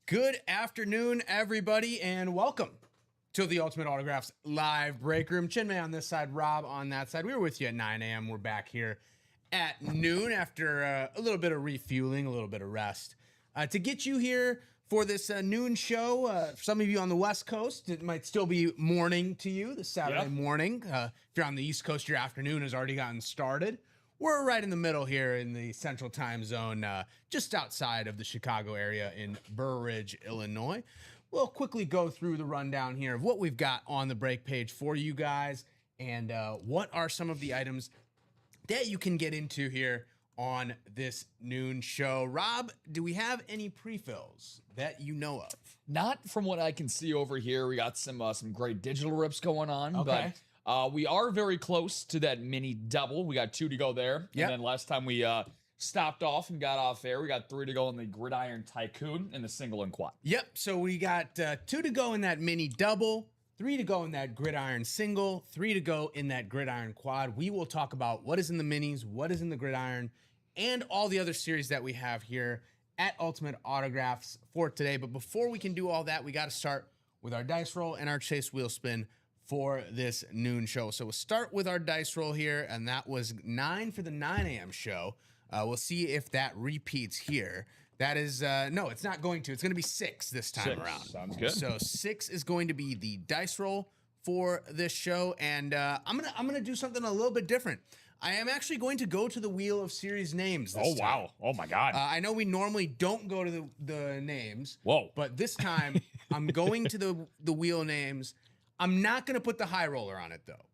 Good afternoon, everybody, and welcome to the Ultimate Autographs live break room. Chinmay on this side, Rob on that side. We were with you at 9 a.m. We're back here at noon after a little bit of refueling, a little bit of rest. To get you here for this noon show, for some of you on the West Coast, it might still be morning to you, this Saturday morning. If you're on the East Coast, your afternoon has already gotten started. We're right in the middle here in the Central Time Zone, just outside of the Chicago area in Burr Ridge, Illinois. We'll quickly go through the rundown here of what we've got on the break page for you guys and what are some of the items that you can get into here on this noon show. Rob, do we have any pre-fills that you know of? Not from what I can see over here. We got some great digital rips going on, Okay. but we are very close to that mini double. We got 2 to go there. Yep. And then last time we stopped off and got off air, we got 3 to go in the Gridiron Tycoon and the single and quad. Yep, so we got 2 to go in that mini double, 3 to go in that Gridiron single, 3 to go in that Gridiron quad. We will talk about what is in the minis, what is in the Gridiron, and all the other series that we have here at Ultimate Autographs for today. But before we can do all that, we got to start with our dice roll and our chase wheel spin for this noon show. So we'll start with our dice roll here, and that was 9 for the 9 a.m. show. We'll see if that repeats here. That is, no, it's not going to. It's going to be 6 this time around. Sounds good. So 6 is going to be the dice roll for this show, and I'm gonna do something a little bit different. I am actually going to go to the wheel of series names this time. Wow. Oh, my God. I know we normally don't go to the names. Whoa. But this time, I'm going to the wheel names. I'm not going to put the high roller on it, though.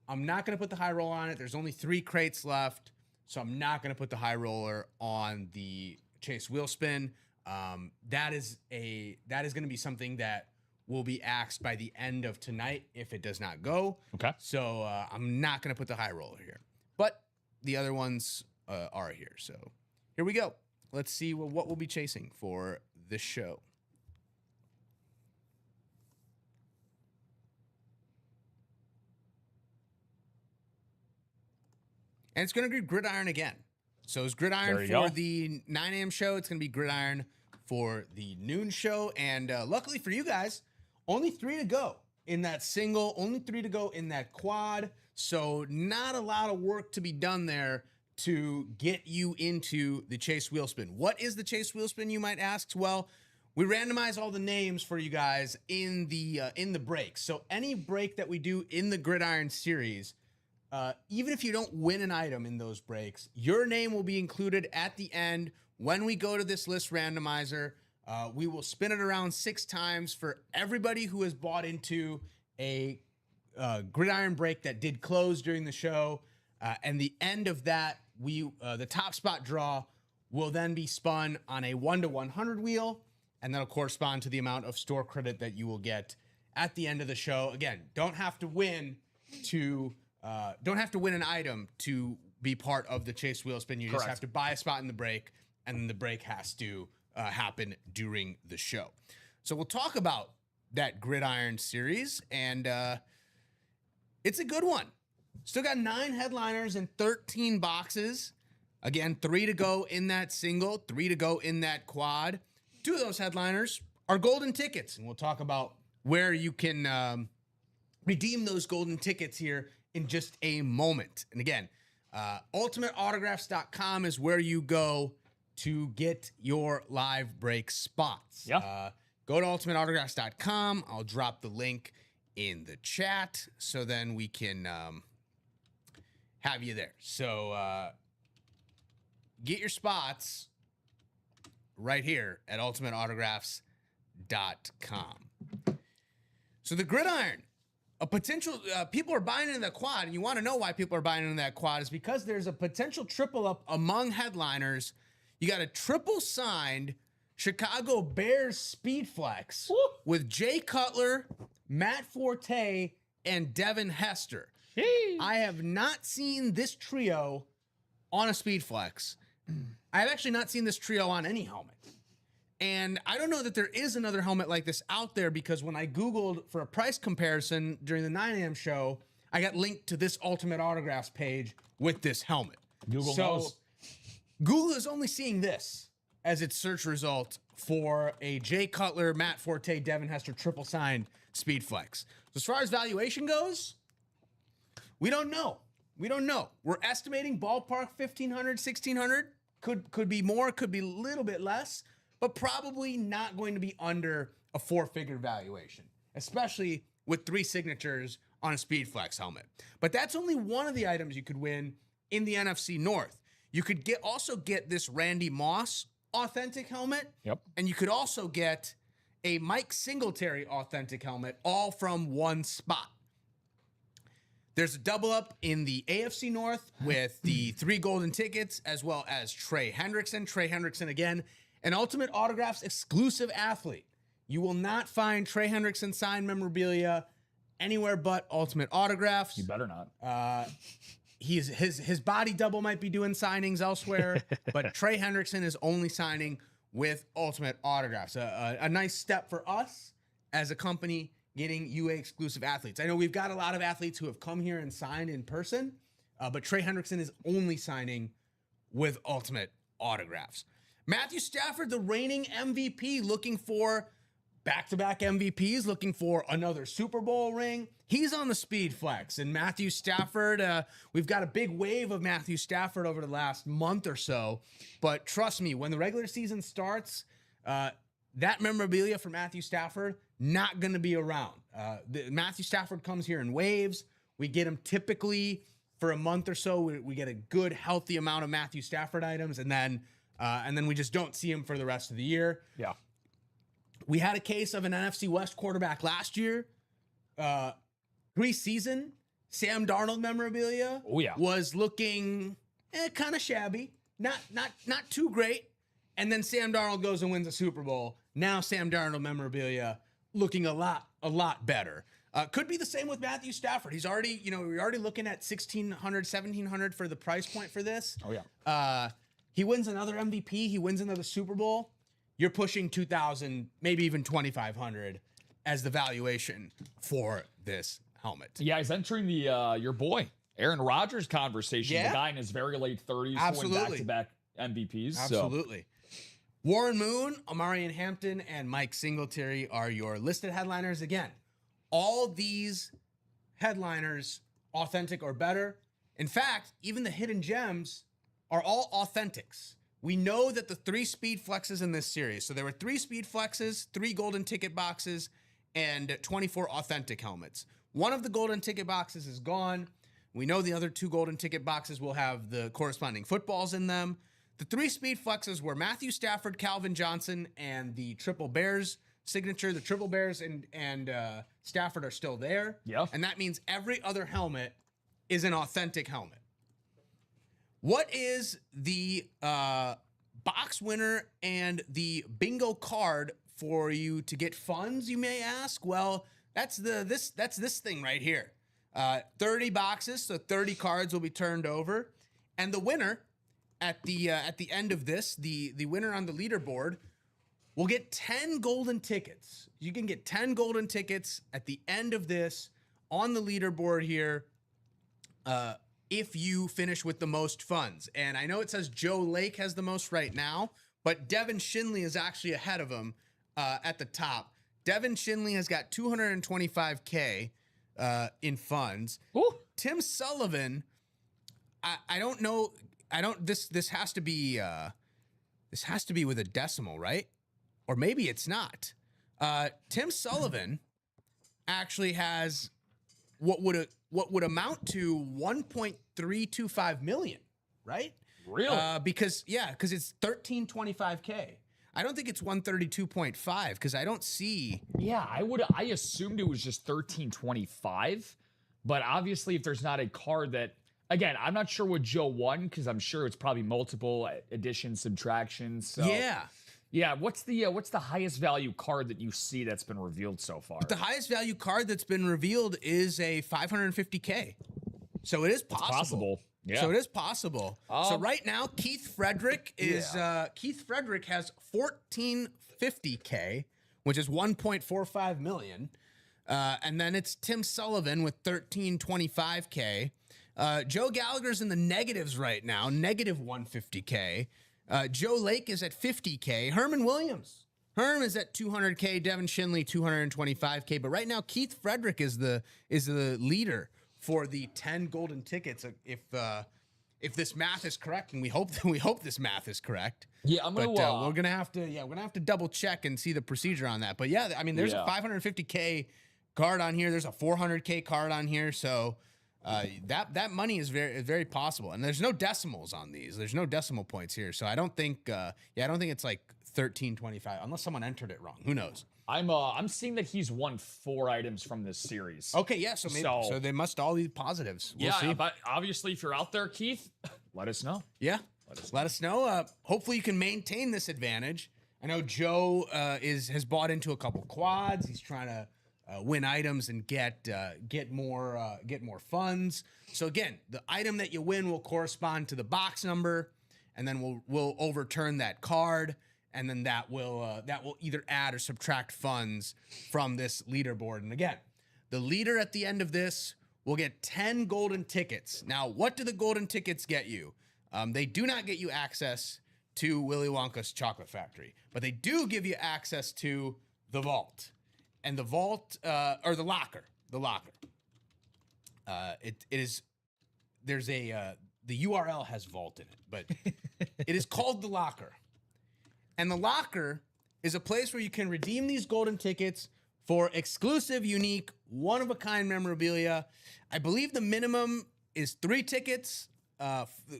I'm not going to put the high roller on it. There's only 3 crates left, so I'm not going to put the high roller on the chase wheel spin. That is going to be something that will be axed by the end of tonight if it does not go. Okay. So I'm not going to put the high roller here. But the other ones are here. So here we go. Let's see what we'll be chasing for this show. And it's going to be Gridiron again. So it's Gridiron for the 9 a.m. show. It's going to be Gridiron for the noon show. And luckily for you guys, only 3 to go in that single, only 3 to go in that quad. So not a lot of work to be done there to get you into the chase wheel spin. What is the chase wheel spin, you might ask? Well, we randomize all the names for you guys in the break. So any break that we do in the Gridiron series, even if you don't win an item in those breaks, your name will be included at the end when we go to this list randomizer. We will spin it around 6 times for everybody who has bought into a Gridiron break that did close during the show. And the end of that, the top spot draw will then be spun on a 1 to 100 wheel, and that'll correspond to the amount of store credit that you will get at the end of the show. Again, don't have to win an item to be part of the chase wheel spin. You just have to buy a spot in the break, and then the break has to happen during the show. So we'll talk about that Gridiron series, and it's a good one. Still got 9 headliners and 13 boxes. Again, 3 to go in that single, 3 to go in that quad. 2 of those headliners are golden tickets, and we'll talk about where you can redeem those golden tickets here in just a moment. And again, ultimateautographs.com is where you go to get your live break spots. Yeah. Go to ultimateautographs.com. I'll drop the link in the chat so then we can have you there. So get your spots right here at ultimateautographs.com. So the Gridiron, a potential, people are buying into that quad, and you want to know why people are buying into that quad is because there's a potential triple up among headliners. You got a triple signed Chicago Bears speed flex with Jay Cutler, Matt Forte, and Devin Hester. I have not seen this trio on a speed flex. I have actually not seen this trio on any helmet. And I don't know that there is another helmet like this out there, because when I Googled for a price comparison during the 9 a.m. show, I got linked to this Ultimate Autographs page with this helmet. Google knows. Google is only seeing this as its search result for a Jay Cutler, Matt Forte, Devin Hester triple signed Speed Flex. So as far as valuation goes, we don't know. We're estimating ballpark 1,500, 1,600. Could be more, could be a little bit less, but probably not going to be under a 4-figure valuation, especially with 3 signatures on a Speed Flex helmet. But that's only one of the items you could win in the NFC North. You could also get this Randy Moss authentic helmet. Yep. And you could also get a Mike Singletary authentic helmet, all from one spot. There's a double up in the AFC North with the 3 golden tickets, as well as Trey Hendrickson. Trey Hendrickson, again, an Ultimate Autographs exclusive athlete. You will not find Trey Hendrickson signed memorabilia anywhere but Ultimate Autographs. You better not. His body double might be doing signings elsewhere, but Trey Hendrickson is only signing with Ultimate Autographs. A nice step for us as a company getting UA exclusive athletes. I know we've got a lot of athletes who have come here and signed in person, but Trey Hendrickson is only signing with Ultimate Autographs. Matthew Stafford, the reigning MVP, looking for back-to-back MVPs, looking for another Super Bowl ring. He's on the Speed Flex. And Matthew Stafford, we've got a big wave of Matthew Stafford over the last month or so. But trust me, when the regular season starts, that memorabilia for Matthew Stafford, not going to be around. Matthew Stafford comes here in waves. We get him typically for a month or so. We get a good, healthy amount of Matthew Stafford items, and then we just don't see him for the rest of the year. Yeah. We had a case of an NFC West quarterback last year. Preseason, Sam Darnold memorabilia was looking kind of shabby, not too great. And then Sam Darnold goes and wins a Super Bowl. Now Sam Darnold memorabilia looking a lot better. Could be the same with Matthew Stafford. He's already, we're already looking at $1,600, $1,700 for the price point for this. Oh yeah. He wins another MVP. He wins another Super Bowl. You're pushing $2,000, maybe even $2,500 as the valuation for this helmet. Yeah, he's entering the your boy Aaron Rodgers conversation. Yeah. The guy in his very late 30s, Absolutely. going back-to-back MVPs. Absolutely. Warren Moon, Amarian Hampton, and Mike Singletary are your listed headliners. Again, all these headliners authentic or better. In fact, even the hidden gems are all authentics. We know that the 3 Speed Flexes in this series, so there were 3 Speed Flexes, 3 golden ticket boxes, and 24 authentic helmets. One of the golden ticket boxes is gone. We know the other 2 golden ticket boxes will have the corresponding footballs in them. The 3 Speed Flexes were Matthew Stafford, Calvin Johnson, and the Triple Bears signature. The Triple Bears and Stafford are still there. Yeah. And that means every other helmet is an authentic helmet. What is the box winner and the bingo card for you to get funds, you may ask? Well, that's this thing right here. 30 boxes, so 30 cards will be turned over. And the winner at the end of this, the winner on the leaderboard will get 10 golden tickets. You can get 10 golden tickets at the end of this on the leaderboard here. If you finish with the most funds. And I know it says Joe Lake has the most right now, but Devin Shinley is actually ahead of him at the top. Devin Shinley has got $225K in funds. Ooh. Tim Sullivan, I don't know. This has to be with a decimal, right? Or maybe it's not. Tim Sullivan actually has what would amount to 1.325 million, right? Really? Because it's 1325K. I don't think it's 132.5 because I don't see. Yeah, I assumed it was just 1325, but obviously if there's not a card that, again, I'm not sure what Joe won because I'm sure it's probably multiple additions, subtractions. So yeah. What's the highest value card that you see that's been revealed so far? The highest value card that's been revealed is a 550K. So it is possible. Yeah. So it is possible. So right now, Keith Frederick has 1450K, which is 1.45 million. And then it's Tim Sullivan with 1325K. Joe Gallagher's in the negatives right now, negative 150K. Joe Lake is at 50K. Herman Williams. Herm is at 200K. Devin Shinley, 225K. But right now, Keith Frederick is the leader for the 10 golden tickets. If this math is correct, and we hope this math is correct. Yeah, we're gonna have to double check and see the procedure on that. But yeah, I mean, there's a 550K card on here. There's a 400K card on here. So that money is very possible. And there's no decimals on these. There's no decimal points here. So I don't think it's like 1325 unless someone entered it wrong. Who knows? I'm seeing that he's won 4 items from this series. Okay, yeah, so they must all be positives. We'll see. But obviously, if you're out there, Keith, let us know. Yeah, let us know. Hopefully, you can maintain this advantage. I know Joe has bought into a couple quads. He's trying to win items and get more funds. So again, the item that you win will correspond to the box number, and then we'll overturn that card. And then that will either add or subtract funds from this leaderboard. And again, the leader at the end of this will get 10 golden tickets. Now, what do the golden tickets get you? They do not get you access to Willy Wonka's Chocolate Factory, but they do give you access to the vault. And the vault, or the locker. The locker. The URL has vault in it, but it is called the locker. And the locker is a place where you can redeem these golden tickets for exclusive, unique, one-of-a-kind memorabilia. I believe the minimum is 3 tickets,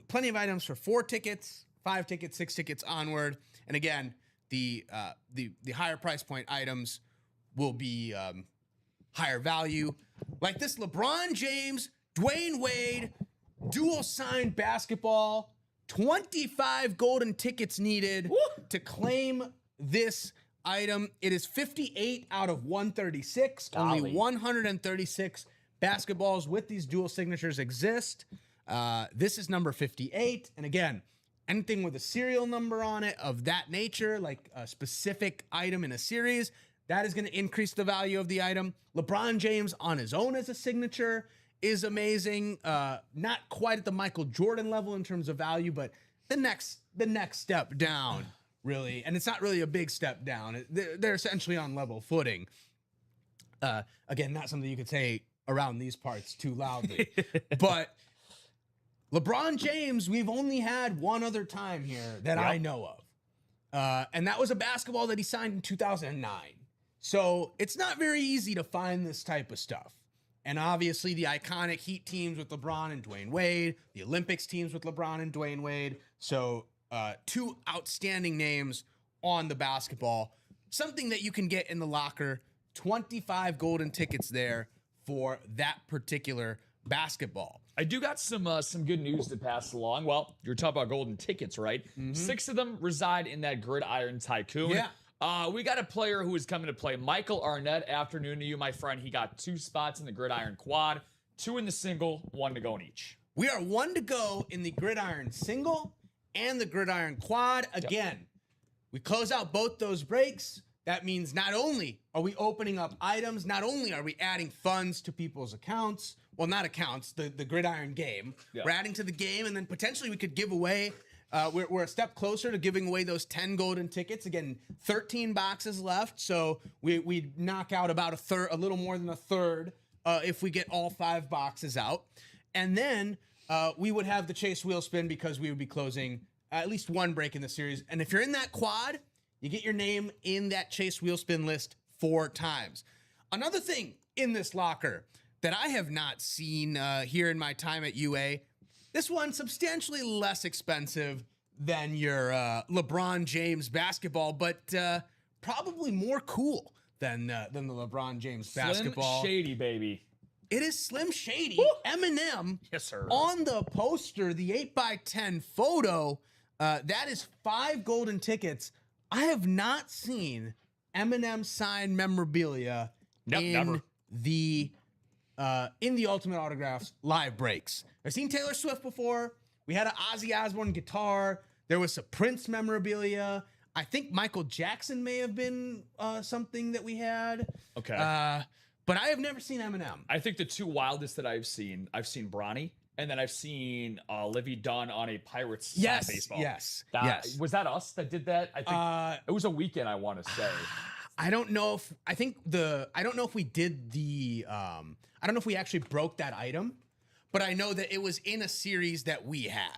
plenty of items for 4 tickets, 5 tickets, 6 tickets onward. And again, the higher price point items will be higher value. Like this LeBron James, Dwayne Wade, dual signed basketball. 25 golden tickets needed to claim this item. It is 58 out of 136. Golly. Only 136 basketballs with these dual signatures exist. This is number 58. And again, anything with a serial number on it of that nature, like a specific item in a series, that is going to increase the value of the item. LeBron James on his own as a signature is amazing. Not quite at the Michael Jordan level in terms of value, but the next step down, really. And it's not really a big step down. They're essentially on level footing. Again, not something you could say around these parts too loudly. But LeBron James, we've only had one other time here that I know of. And that was a basketball that he signed in 2009. So it's not very easy to find this type of stuff. And obviously the iconic Heat teams with LeBron and Dwayne Wade, the Olympics teams with LeBron and Dwayne Wade. So 2 outstanding names on the basketball. Something that you can get in the locker. 25 golden tickets there for that particular basketball. I do got some good news to pass along. Well, you're talking about golden tickets, right? 6 of them reside in that Gridiron Tycoon. Yeah. We got a player who is coming to play. Michael Arnett, afternoon to you, my friend. He got 2 spots in the Gridiron Quad, 2 in the single, 1 to go in each. We are 1 to go in the Gridiron Single and the Gridiron Quad. Again, we close out both those breaks. That means not only are we opening up items, not only are we adding funds to people's accounts, well, not accounts, the Gridiron game. Yeah. We're adding to the game, and then potentially we could give away. We're a step closer to giving away those 10 golden tickets. Again, 13 boxes left, so we knock out about a little more than a third if we get all 5 boxes out. And then we would have the chase wheel spin because we would be closing at least 1 break in the series. And if you're in that quad, you get your name in that chase wheel spin list 4 times. Another thing in this locker that I have not seen here in my time at UA, this one substantially less expensive than your LeBron James basketball, but probably more cool than the LeBron James basketball. Slim Shady, baby. It is Slim Shady. Woo! Eminem. Yes, sir. On the poster, the 8x10 photo, that is 5 golden tickets. I have not seen Eminem sign memorabilia in the Ultimate Autographs live breaks. I've seen Taylor Swift before. We had an Ozzy Osbourne guitar. There was some Prince memorabilia. I think Michael Jackson may have been something that we had. Okay. But I have never seen Eminem. I think the 2 wildest that I've seen Bronny And then I've seen Livy Dunn on a Pirates side Yes, baseball. yes, That, yes. Was that us that did that? I think it was a weekend, I want to say. I don't know if we did the I don't know if we actually broke that item, but I know that it was in a series that we had.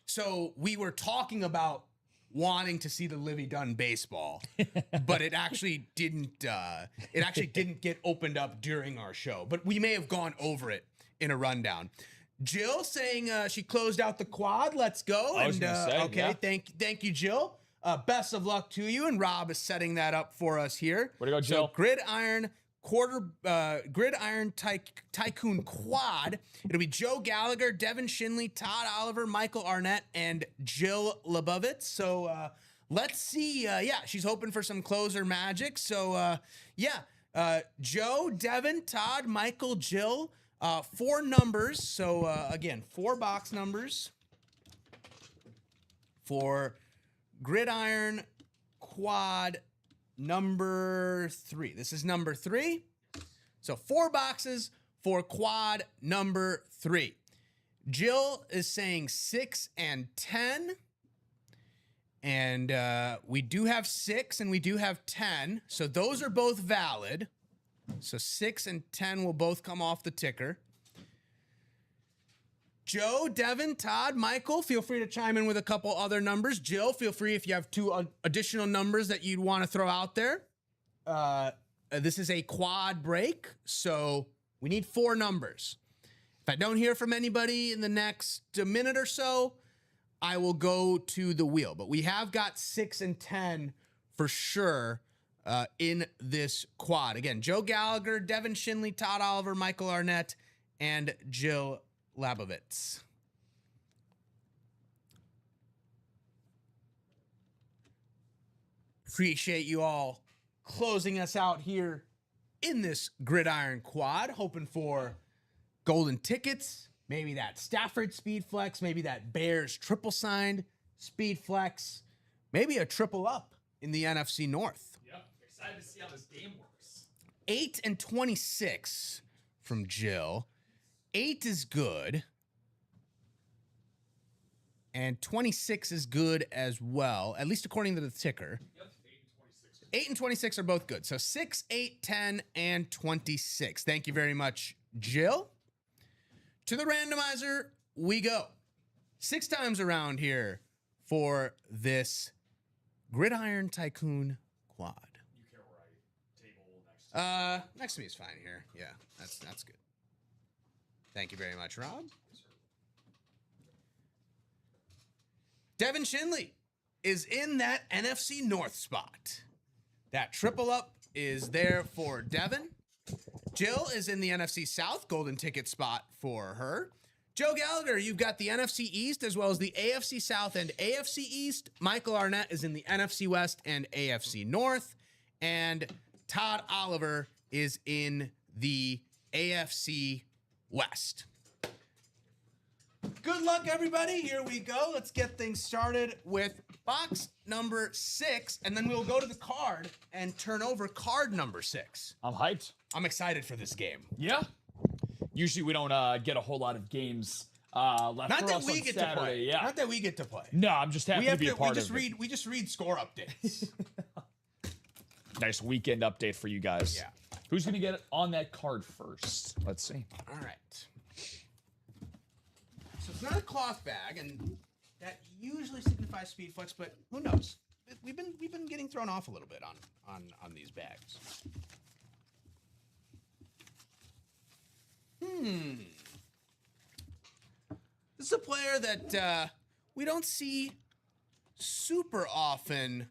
So we were talking about wanting to see the Livy Dunn baseball, but it actually didn't get opened up during our show. But we may have gone over it in a rundown. Jill saying she closed out the quad. Let's go. I was gonna say, okay, yeah. thank you, Jill. Best of luck to you. And Rob is setting that up for us here. Way to go, Jill. So Gridiron Tycoon Quad. It'll be Joe Gallagher, Devin Shinley, Todd Oliver, Michael Arnett, and Jill Lebovitz. So let's see. She's hoping for some closer magic. So Joe, Devin, Todd, Michael, Jill. 4 numbers. So again, 4 box numbers for Gridiron Quad number 3. This is number 3. So 4 boxes for quad number 3. Jill is saying 6 and 10. And we do have 6 and we do have 10. So those are both valid. So 6 and 10 will both come off the ticker. Joe, Devin, Todd, Michael, feel free to chime in with a couple other numbers. Jill, feel free if you have 2 additional numbers that you'd want to throw out there. This is a quad break, so we need 4 numbers. If I don't hear from anybody in the next minute or so, I will go to the wheel. But we have got 6 and 10 for sure in this quad. Again, Joe Gallagher, Devin Shinley, Todd Oliver, Michael Arnett, and Jill Lebovitz. Appreciate you all closing us out here in this Gridiron Quad, hoping for golden tickets, maybe that Stafford Speed Flex, maybe that Bears triple signed Speed Flex, maybe a triple up in the NFC North. Yep, excited to see how this game works. 8 and 26 from Jill. 8 is good. And 26 is good as well, at least according to the ticker. Yep, 8 and 26 are both good. So 6, 8, 10, and 26. Thank you very much, Jill. To the randomizer we go. 6 times around here for this Gridiron Tycoon Quad. You care where I table next? Next to me is fine here. Yeah, that's good. Thank you very much, Rob. Devin Shinley is in that NFC North spot. That triple up is there for Devin. Jill is in the NFC South, golden ticket spot for her. Joe Gallagher, you've got the NFC East as well as the AFC South and AFC East. Michael Arnett is in the NFC West and AFC North. And Todd Oliver is in the AFC West. Good luck, everybody. Here we go. Let's get things started with box number 6, and then we'll go to the card and turn over card number 6. I'm hyped. I'm excited for this game. Yeah. Usually we don't get a whole lot of games left. Not for that us we on get Saturday. to play. Yeah. Not that we get to play. No, I'm just happy to be a part of it. We just read score updates. Nice weekend update for you guys. Yeah. Who's going to get on that card first? Let's see. All right. So it's not a cloth bag, and that usually signifies speed flex, but who knows? We've been getting thrown off a little bit on these bags. This is a player that we don't see super often.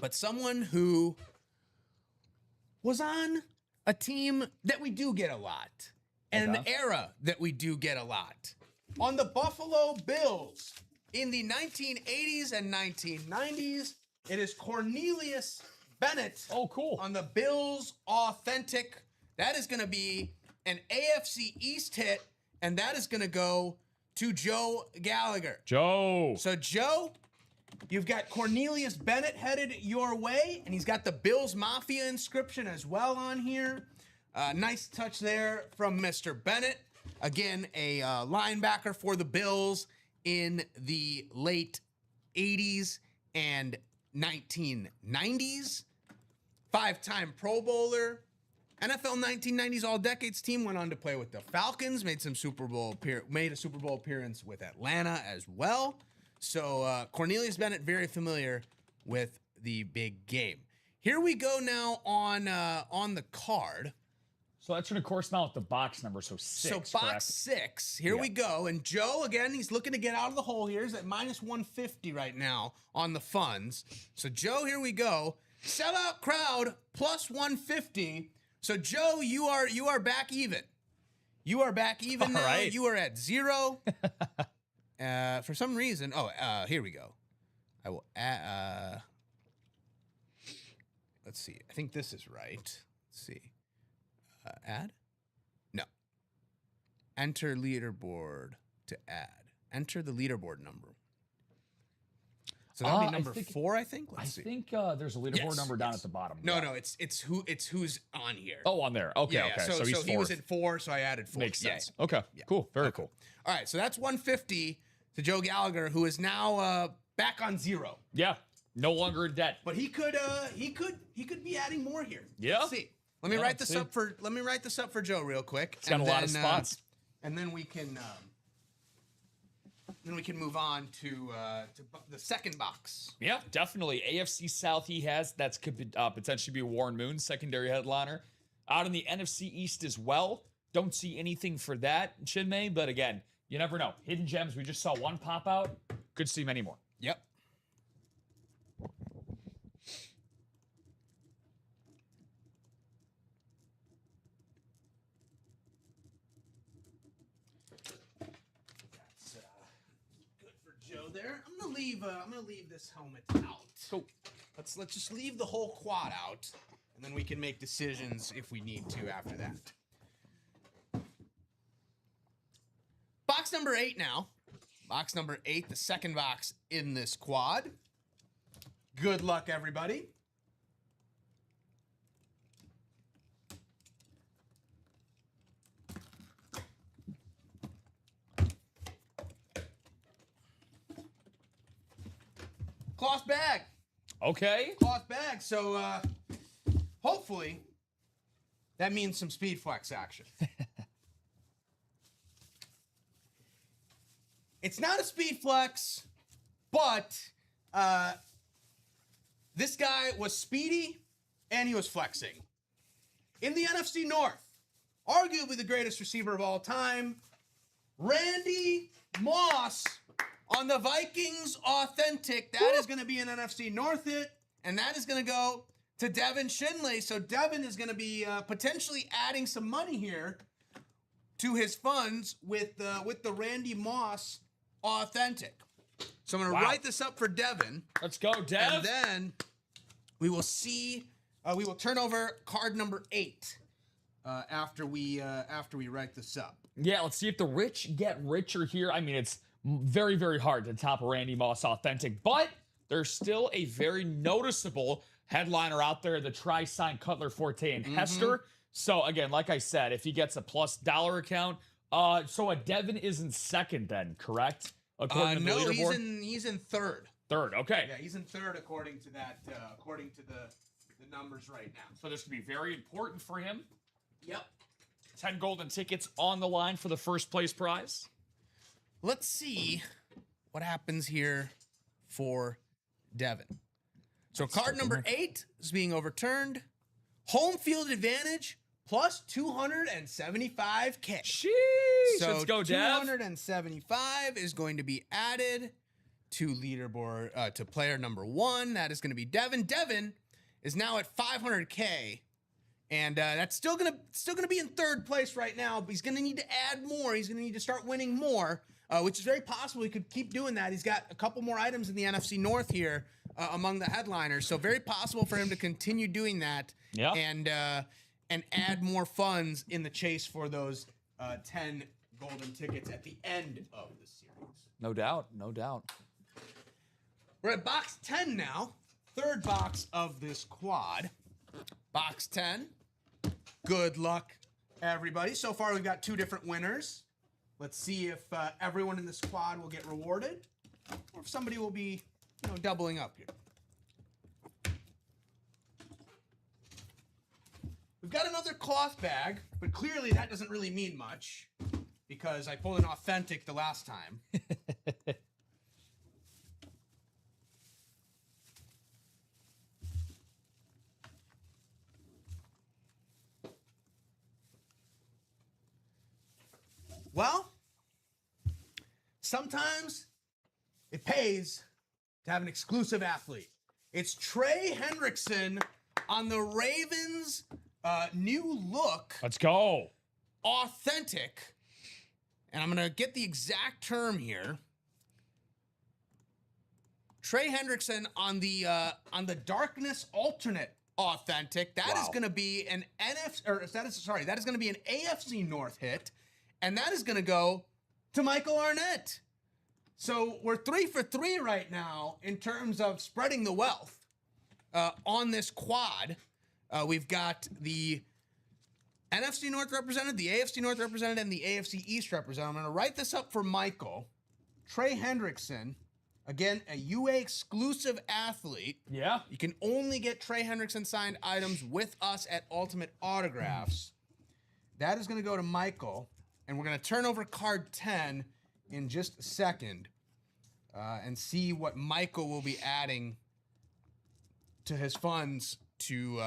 But someone who was on a team that we do get a lot, and an era that we do get a lot. On the Buffalo Bills in the 1980s and 1990s, it is Cornelius Bennett. Oh, cool. On the Bills Authentic. That is going to be an AFC East hit, and that is going to go to Joe Gallagher. Joe. So, Joe, you've got Cornelius Bennett headed your way, and he's got the Bills Mafia inscription as well on here. Nice touch there from Mr. Bennett. Again, a linebacker for the Bills in the late 80s and 1990s. 5-time Pro Bowler. NFL 1990s All-Decades team went on to play with the Falcons, made a Super Bowl appearance with Atlanta as well. So Cornelius Bennett, very familiar with the big game. Here we go now on the card. So that's going to correspond with the box number, so 6. So box correct? 6. Here we go. And Joe, again, he's looking to get out of the hole here. He's at minus 150 right now on the funds. So Joe, here we go. Sellout crowd plus 150. So Joe, you are back even. You are back even now. Right. You are at 0. For some reason, here we go. I will add, let's see. I think this is right. Let's see. Add? No. Enter leaderboard to add. Enter the leaderboard number. So that'll be number 4, I think. Let's see. I think there's a leaderboard number down at the bottom. No, it's who's on here. Oh, on there. Okay, Yeah, okay. So he's he was at 4, so I added 4. Makes sense. Yeah. Okay, cool. Very cool. All right, so that's 150 to Joe Gallagher, who is now back on 0. Yeah, no longer in debt. But he could be adding more here. Yeah. Let's see. Let me write this up for Joe real quick. It's got a lot of spots. And then we can move on to the second box. Yeah, definitely. AFC South he has. That's could potentially be Warren Moon, secondary headliner. Out in the NFC East as well. Don't see anything for that, Chinmay. But again, you never know. Hidden gems. We just saw one pop out. Could see many more. Yep. There. I'm gonna leave this helmet out. Cool. Let's just leave the whole quad out, and then we can make decisions if we need to after that. Box number 8 now. Box number 8, the second box in this quad. Good luck, everybody. Cloth bag. Okay. Cloth bag. So hopefully that means some speed flex action. It's not a speed flex, but this guy was speedy and he was flexing. In the NFC North, arguably the greatest receiver of all time, Randy Moss. On the Vikings Authentic, that is going to be an NFC North hit, and that is going to go to Devin Shinley. So Devin is going to be potentially adding some money here to his funds with the Randy Moss Authentic. So I'm going to write this up for Devin. Let's go, Dev. And then we will see. We will turn over card number 8 after we write this up. Yeah, let's see if the rich get richer here. I mean, it's very, very hard to top a Randy Moss Authentic, but there's still a very noticeable headliner out there, the Tri-Sign Cutler Forte and Hester. So again, like I said, if he gets a plus dollar account, so a Devin is in second then, correct? According to the leaderboard? He's in third. Third, okay. Yeah, he's in third according to that, according to the numbers right now. So this could be very important for him. Yep. 10 golden tickets on the line for the first place prize. Let's see what happens here for Devin. So card number 8 is being overturned. Home field advantage plus 275K. Sheesh. So let's go, Dev. 275 is going to be added to leaderboard to player number 1. That is going to be Devin. Devin is now at 500K. And that's still gonna be in third place right now, but he's gonna need to add more. He's gonna need to start winning more. Which is very possible he could keep doing that. He's got a couple more items in the NFC North here among the headliners, so very possible for him to continue doing that and add more funds in the chase for those 10 golden tickets at the end of the series. No doubt, no doubt. We're at box 10 now, third box of this quad. Box 10. Good luck, everybody. So far, we've got 2 different winners. Let's see if everyone in the squad will get rewarded, or if somebody will be, doubling up here. We've got another cloth bag, but clearly that doesn't really mean much because I pulled an authentic the last time. Well, sometimes it pays to have an exclusive athlete. It's Trey Hendrickson on the Ravens' new look. Let's go. Authentic. And I'm going to get the exact term here. Trey Hendrickson on the Darkness alternate authentic. That is going to be an that is going to be an AFC North hit. And that is going to go to Michael Arnett. So we're 3 for 3 right now in terms of spreading the wealth on this quad. We've got the NFC North represented, the AFC North represented, and the AFC East represented. I'm going to write this up for Michael. Trey Hendrickson, again, a UA exclusive athlete. Yeah. You can only get Trey Hendrickson signed items with us at Ultimate Autographs. That is going to go to Michael. And we're going to turn over card 10 in just a second and see what Michael will be adding to his funds to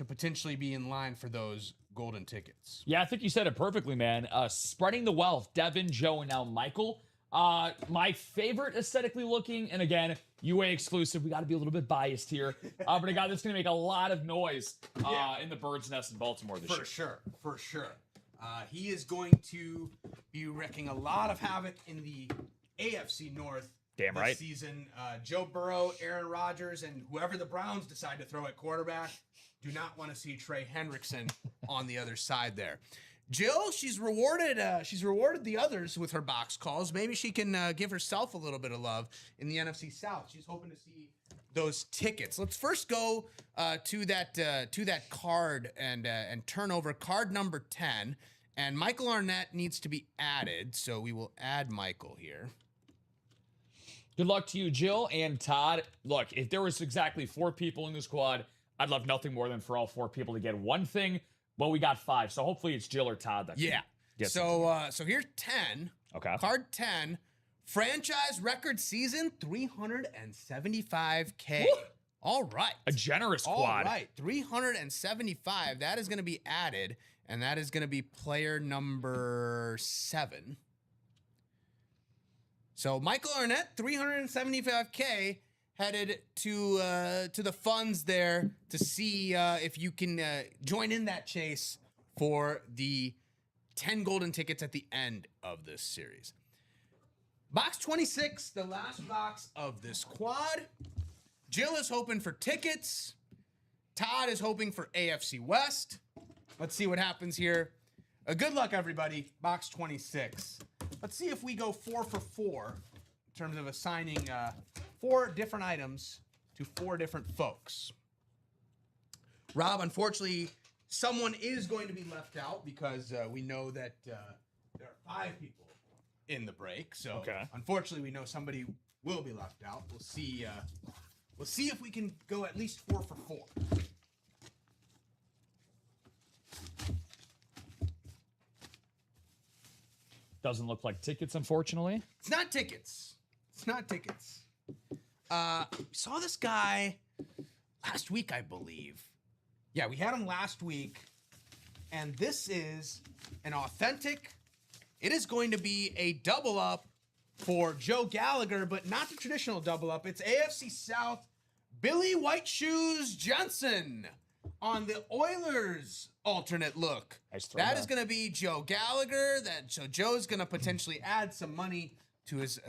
potentially be in line for those golden tickets. Yeah, I think you said it perfectly, man. Spreading the wealth, Devin, Joe, and now Michael. My favorite aesthetically looking, and again, UA exclusive. We got to be a little bit biased here. But a guy that's going to make a lot of noise in the Bird's Nest in Baltimore this year. For sure. He is going to be wreaking a lot of havoc in the AFC North this season. Joe Burrow, Aaron Rodgers, and whoever the Browns decide to throw at quarterback do not want to see Trey Hendrickson on the other side there. Jill, she's rewarded the others with her box calls. Maybe she can give herself a little bit of love in the NFC South. She's hoping to see those tickets. Let's first go to that card and turn over card number 10. And Michael Arnett needs to be added, so we will add Michael here. Good luck to you, Jill and Todd. Look, if there was exactly 4 people in the squad, I'd love nothing more than for all 4 people to get one thing. Well, we got 5, so hopefully it's Jill or Todd that gets so here's 10. Okay. Card 10. Franchise record season, $375K. Woo! All right. A generous quad. All right. 375. That is going to be added, and that is going to be player number 7. So Michael Arnett, 375K, headed to the funds there to see if you can join in that chase for the 10 golden tickets at the end of this series. Box 26, the last box of this quad. Jill is hoping for tickets. Todd is hoping for AFC West. Let's see what happens here. Good luck, everybody. Box 26. Let's see if we go 4 for 4 in terms of assigning 4 different items to 4 different folks. Rob, unfortunately, someone is going to be left out because we know that there are 5 people in the break. So unfortunately, we know somebody will be left out. We'll see. We'll see if we can go at least 4 for 4. Doesn't look like tickets, unfortunately. It's not tickets. It's not tickets. Saw this guy last week, I believe. Yeah, we had him last week. And this is an authentic. It is going to be a double up for Joe Gallagher, but not the traditional double up. It's AFC South, Billy White Shoes Johnson on the Oilers alternate look. That is going to be Joe Gallagher. So Joe's going to potentially add some money to his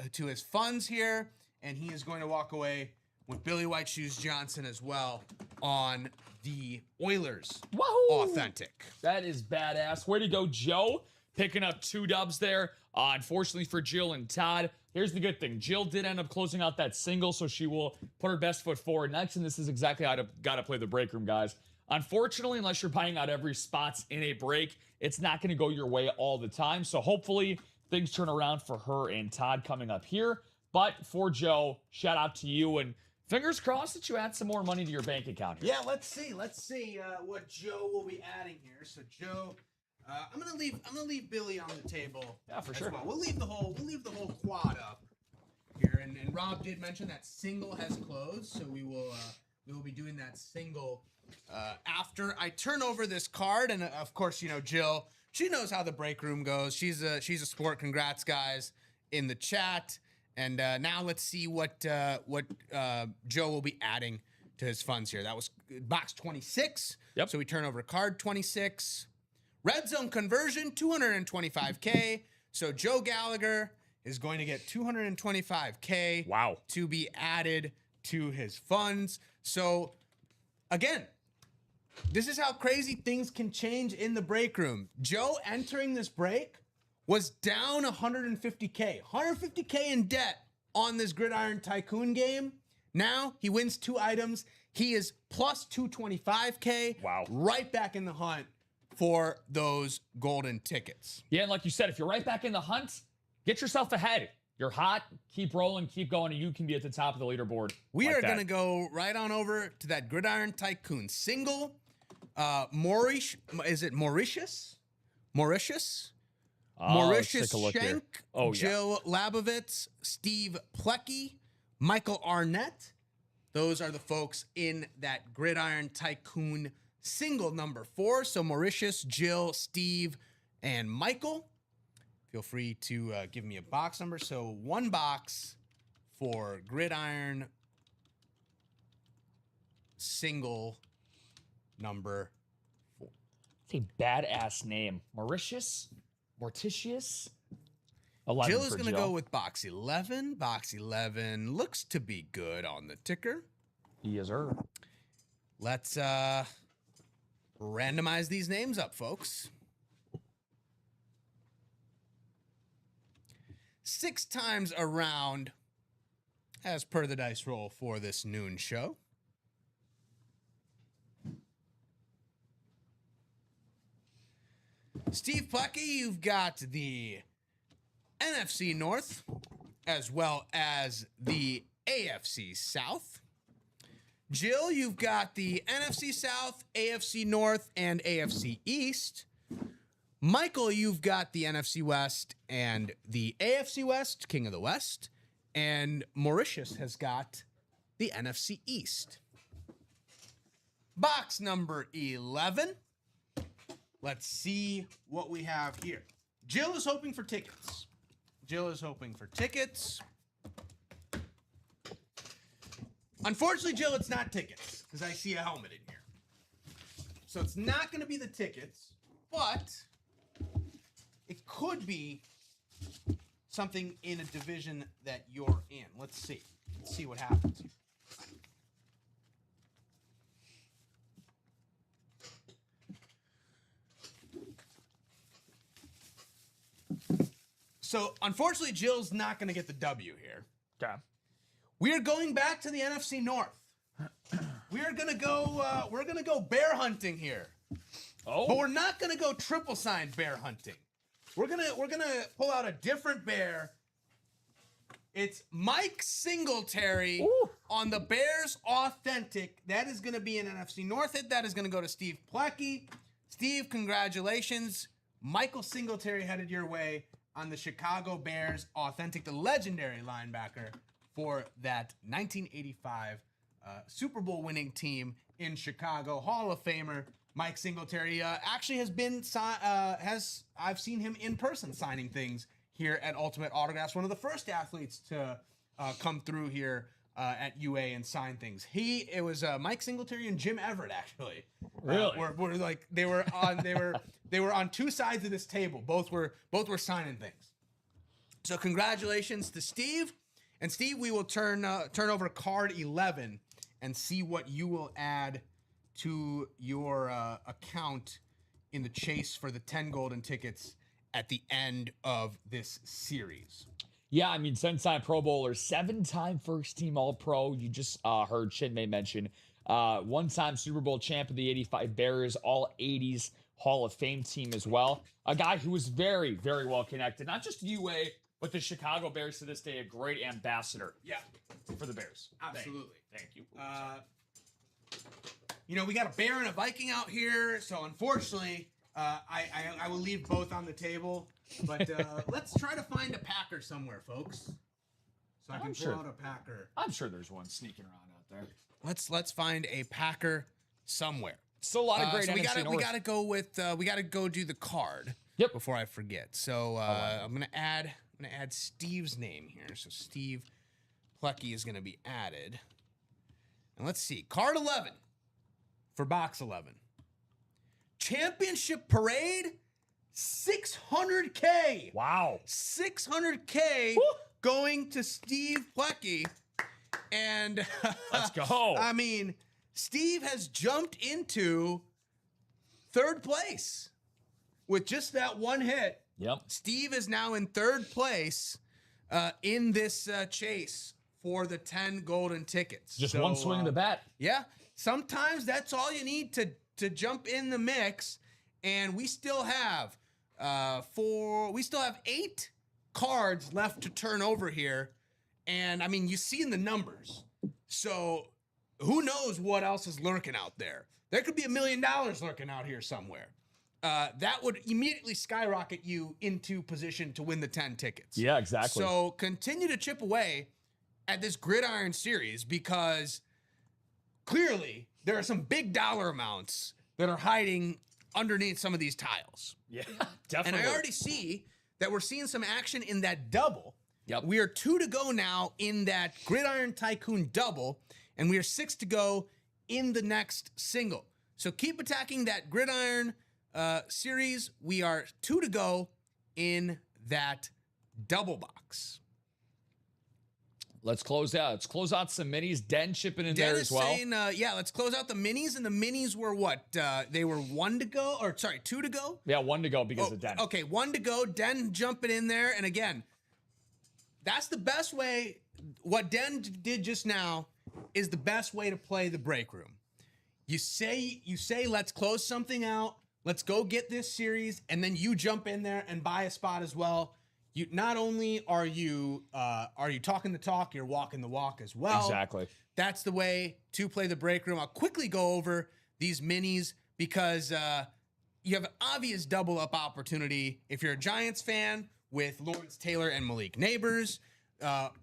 funds here, and he is going to walk away with Billy White Shoes Johnson as well on the Oilers authentic. That is badass. Way to go, Joe. Picking up 2 dubs there. Unfortunately for Jill and Todd, here's the good thing. Jill did end up closing out that single, so she will put her best foot forward next, and this is exactly how to got to play the break room, guys. Unfortunately, unless you're buying out every spots in a break, it's not going to go your way all the time. So hopefully things turn around for her and Todd coming up here. But for Joe, shout out to you, and fingers crossed that you add some more money to your bank account here. Yeah, let's see what Joe will be adding here. So Joe, I'm gonna leave Billy on the table. Yeah, for sure. Well. We'll leave the whole quad up here, and Rob did mention that single has closed, so we will be doing that single after I turn over this card. And of course, Jill, she knows how the break room goes. She's a sport. Congrats, guys, in the chat. And now let's see what Joe will be adding to his funds here. That was box 26. Yep. So we turn over card 26. Red zone conversion, 225K. So Joe Gallagher is going to get 225K. Wow. To be added to his funds. So again, this is how crazy things can change in the break room. Joe entering this break was down 150K in debt on this Gridiron Tycoon game. Now he wins 2 items. He is plus 225K. Wow. Right back in the hunt for those golden tickets. Yeah, and like you said, if you're right back in the hunt, get yourself ahead. You're hot, keep rolling, keep going, and you can be at the top of the leaderboard. We are going to go right on over to that Gridiron Tycoon single. Is it Mauritius? Mauritius Schenk, Jill Labovitz, Steve Plecky, Michael Arnett. Those are the folks in that Gridiron Tycoon single number 4. So Mauritius, Jill, Steve, and Michael. Feel free to give me a box number. So 1 box for Gridiron single number 4. It's a badass name. Mauritius? Morticius? 11 Jill is for going to Jill. go with box 11. Box 11 looks to be good on the ticker. Yes, sir. Let's randomize these names up, folks. 6 times around, as per the dice roll for this noon show. Steve Plecky, you've got the NFC North as well as the AFC South. Jill, you've got the NFC South, AFC North, and AFC East. Michael, you've got the NFC West and the AFC West, King of the West. And Mauritius has got the NFC East. Box number 11. Let's see what we have here. Jill is hoping for tickets. Unfortunately, Jill, it's not tickets because I see a helmet in here. So it's not going to be the tickets, but it could be something in a division that you're in. Let's see. Let's see what happens here. So, unfortunately, Jill's not going to get the W here. Okay. We are going back to the NFC North. We are going to go. We're going to go bear hunting here. Oh. But we're not going to go triple sign bear hunting. We're gonna pull out a different bear. It's Mike Singletary. Ooh. On the Bears Authentic. That is going to be an NFC North hit. That is going to go to Steve Plecky. Steve, congratulations. Michael Singletary headed your way on the Chicago Bears Authentic, the legendary linebacker for that 1985 Super Bowl winning team in Chicago. Hall of Famer Mike Singletary actually has been I've seen him in person signing things here at Ultimate Autographs. One of the first athletes to come through here at UA and sign things. It was Mike Singletary and Jim Everett actually. Really? Were like they were on 2 sides of this table. Both were signing things. So congratulations to Steve. And Steve, we will turn over card 11 and see what you will add to your account in the chase for the 10 golden tickets at the end of this series. Yeah, I mean, 7-time Pro Bowler, 7-time first-team All-Pro. You just heard Chinmay mention One-time Super Bowl champ of the 85 Bears, all 80s Hall of Fame team as well. A guy who was very, very well connected, not just UA, but the Chicago Bears to this day, a great ambassador for the Bears. Absolutely. Thank you. We got a Bear and a Viking out here, so unfortunately, I will leave both on the table. But let's try to find a Packer somewhere, folks. So I can pull out a Packer. I'm sure there's one sneaking around out there. Let's find a Packer somewhere. Still a lot of great. So we gotta go with we gotta go do the card. Yep. Before I forget. So I'm gonna add Steve's name here. So Steve Plecky is gonna be added. And let's see. Card 11 for box 11. Championship parade, $600K. Wow. $600K going to Steve Plecky. And let's go. I mean, Steve has jumped into third place with just that one hit. Yep. Steve is now in third place in this chase for the 10 golden tickets. Just one swing of the bat. Yeah. Sometimes that's all you need to jump in the mix. And we still have 8 cards left to turn over here. And I mean, you see in the numbers. So who knows what else is lurking out there? There could be $1 million lurking out here somewhere. That would immediately skyrocket you into position to win the 10 tickets. Yeah, exactly. So continue to chip away at this Gridiron series because clearly there are some big dollar amounts that are hiding underneath some of these tiles. Yeah, definitely. And I already see that we're seeing some action in that double. Yep. We are 2 to go now in that Gridiron Tycoon double, and we are 6 to go in the next single. So keep attacking that Gridiron series. We are 2 to go in that double box. Let's close out. Let's close out some minis. Den chipping in there as well. Saying, let's close out the minis. And the minis were what? They were 2 to go? Yeah, 1 to go because of Den. Okay, 1 to go. Den jumping in there. And again, that's the best way. What Den did just now is the best way to play the break room. You say, let's close something out. Let's go get this series. And then you jump in there and buy a spot as well. You not only are you talking the talk, you're walking the walk as well. Exactly. That's the way to play the break room. I'll quickly go over these minis because you have an obvious double up opportunity if you're a Giants fan with Lawrence Taylor and Malik Neighbors.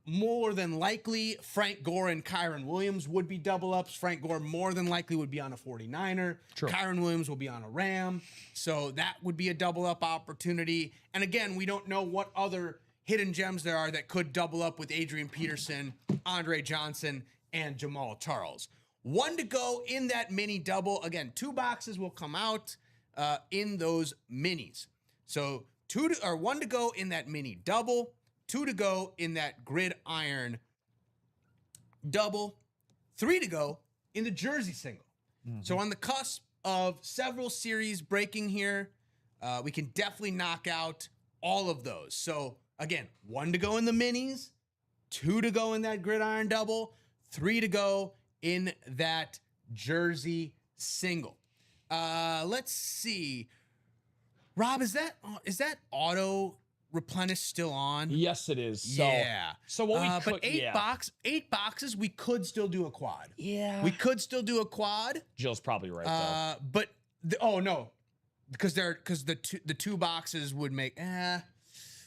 More than likely, Frank Gore and Kyron Williams would be double ups. Frank Gore more than likely would be on a 49er. True. Kyron Williams will be on a Ram. So that would be a double up opportunity. And again, we don't know what other hidden gems there are that could double up with Adrian Peterson, Andre Johnson, and Jamal Charles. 1 to go in that mini double. Again, 2 boxes will come out in those minis. So 1 to go in that mini double. 2 to go in that Gridiron double. 3 to go in the jersey single. Mm-hmm. So on the cusp of several series breaking here, we can definitely knock out all of those. So again, 1 to go in the minis, 2 to go in that Gridiron double, 3 to go in that jersey single. Let's see. Rob, is that auto replenish still on? Yes, it is. So, yeah. So what we could, but 8 boxes, we could still do a quad. Yeah. We could still do a quad. Jill's probably right though. But no, because the 2 boxes would make. It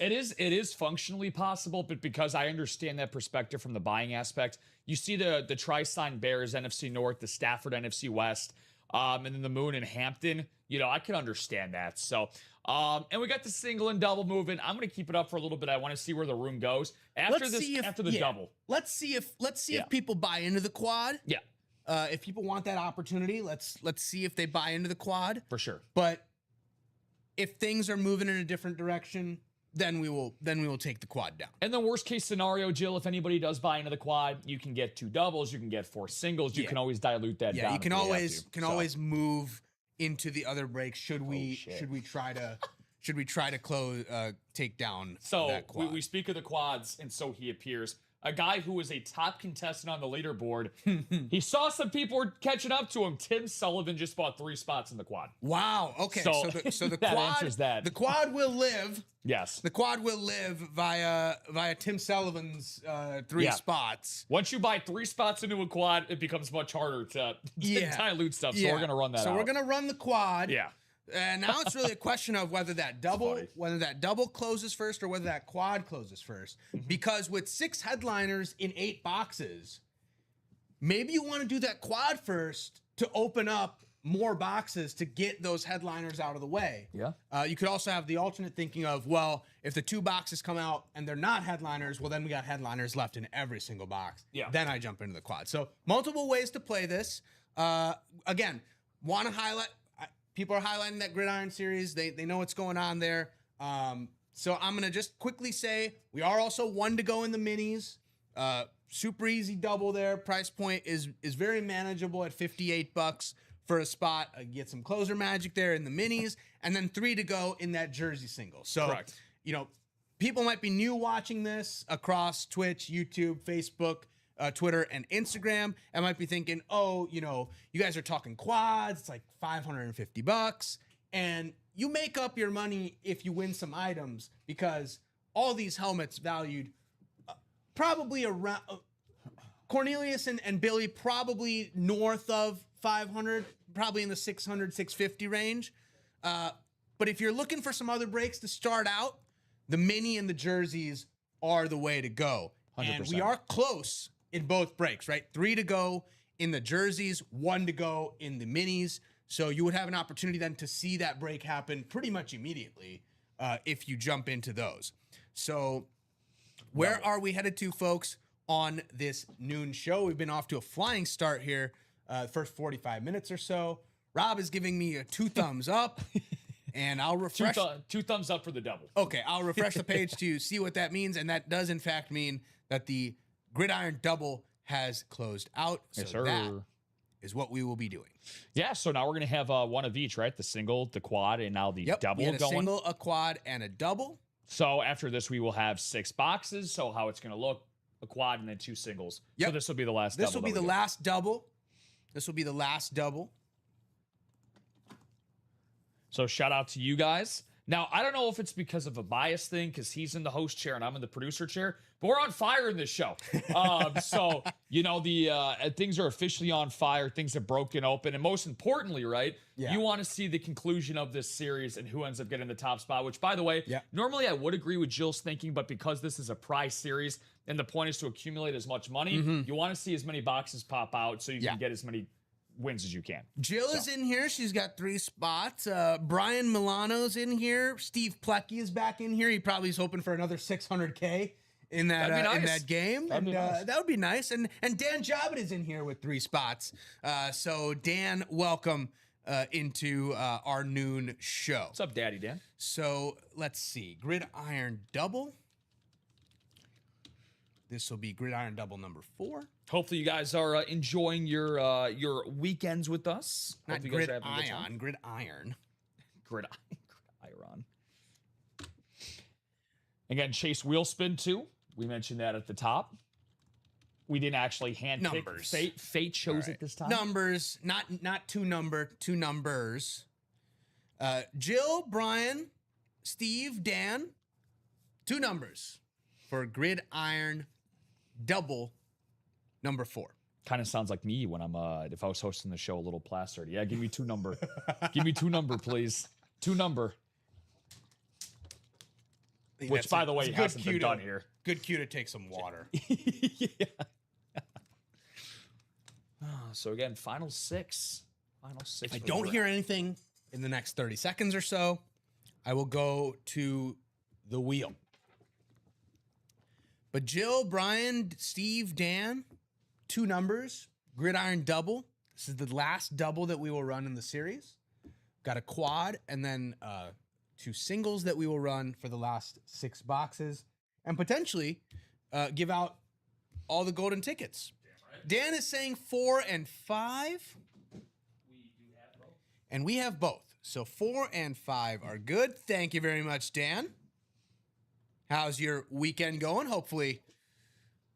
is functionally possible, but because I understand that perspective from the buying aspect, you see the Tri-Sign Bears NFC North, the Stafford NFC West, and then the Moon and Hampton. I can understand that. So. And we got the single and double moving. I'm going to keep it up for a little bit. I want to see where the room goes after the double. Let's see if people buy into the quad. Yeah. If people want that opportunity, let's see if they buy into the quad. For sure. But if things are moving in a different direction, then we will take the quad down. And the worst case scenario, Jill, if anybody does buy into the quad, you can get 2 doubles, you can get 4 singles, you can always dilute that down. Yeah, you can always move into the other break should we try to close take down that quad. We speak of the quads, and so he appears. a guy who was a top contestant on the leaderboard. He saw some people were catching up to him. Tim Sullivan just bought 3 spots in the quad. Wow. Okay. So the that quad answers that. The quad will live. Yes. The quad will live via Tim Sullivan's 3 spots. Once you buy 3 spots into a quad, it becomes much harder to dilute stuff. So we're gonna run that. So out. we're gonna run the quad. Yeah. And now it's really a question of whether that double closes first or whether that quad closes first. Because with 6 headliners in 8 boxes, maybe you want to do that quad first to open up more boxes to get those headliners out of the way. Yeah. You could also have the alternate thinking of, well, if the 2 boxes come out and they're not headliners, well, then we got headliners left in every single box. Yeah. Then I jump into the quad. So multiple ways to play this. Again, want to highlight. People are highlighting that Gridiron series. They know what's going on there. So I'm going to just quickly say we are also 1 to go in the minis. Super easy double there. Price point is very manageable at $58 for a spot. Get some closer magic there in the minis. And then 3 to go in that jersey single. So, correct. People might be new watching this across Twitch, YouTube, Facebook, Twitter, and Instagram, and might be thinking, you guys are talking quads. It's like $550, and you make up your money if you win some items because all these helmets valued probably around Cornelius and Billy probably north of 500, probably in the 600, 650 range. But if you're looking for some other breaks to start out, the mini and the jerseys are the way to go. 100%. And we are close in both breaks, right? 3 to go in the jerseys, 1 to go in the minis. So you would have an opportunity then to see that break happen pretty much immediately if you jump into those. So where are we headed to, folks, on this noon show? We've been off to a flying start here, first 45 minutes or so. Rob is giving me a 2 thumbs up, and I'll refresh. 2 thumbs up for the double. Okay, I'll refresh the page to see what that means, and that does, in fact, mean that the Gridiron double has closed out. So yes, sir. That is what we will be doing. Yeah, so now we're going to have 1 of each, right? The single, the quad, and now the double going. A single, a quad, and a double. So after this, we will have 6 boxes. So how it's going to look, a quad and then 2 singles. Yep. So this will be the last double. This will be the last double. This will be the last double. So shout out to you guys. Now, I don't know if it's because of a bias thing, because he's in the host chair and I'm in the producer chair, but we're on fire in this show. So, the things are officially on fire. Things have broken open. And most importantly, right, you want to see the conclusion of this series and who ends up getting the top spot, which, by the way, normally I would agree with Jill's thinking, but because this is a prize series and the point is to accumulate as much money, you want to see as many boxes pop out so you can get as many wins as you can. Jill is in here. She's got 3 spots. Brian Milano's in here. Steve Plecki is back in here. He probably is hoping for another 600K in that in that game. That would be nice. And Dan Jobbitt is in here with 3 spots. So Dan, welcome into our noon show. What's up, Daddy Dan? So let's see. Gridiron double. This will be Gridiron double number 4. Hopefully you guys are enjoying your weekends with us. Not gridiron, gridiron. Gridiron. Again, Chase wheel spin 2. We mentioned that at the top. We didn't actually hand pick. Fate chose it this time. Numbers, not 2 numbers. Jill, Brian, Steve, Dan, 2 numbers for Gridiron double number 4. Kind of sounds like me when I'm if I was hosting the show a little plastered. Yeah, give me 2 number. Give me 2 number, please. 2 number. Which, by the way, hasn't been done here. Good cue to take some water. Yeah. So again, final 6. If I don't hear anything in the next 30 seconds or so, I will go to the wheel. But Jill, Brian, Steve, Dan, 2 numbers, Gridiron double. This is the last double that we will run in the series. Got a quad and then 2 singles that we will run for the last 6 boxes and potentially give out all the golden tickets. Dan is saying 4 and 5. We do have both. And we have both. So 4 and 5 are good. Thank you very much, Dan. How's your weekend going? Hopefully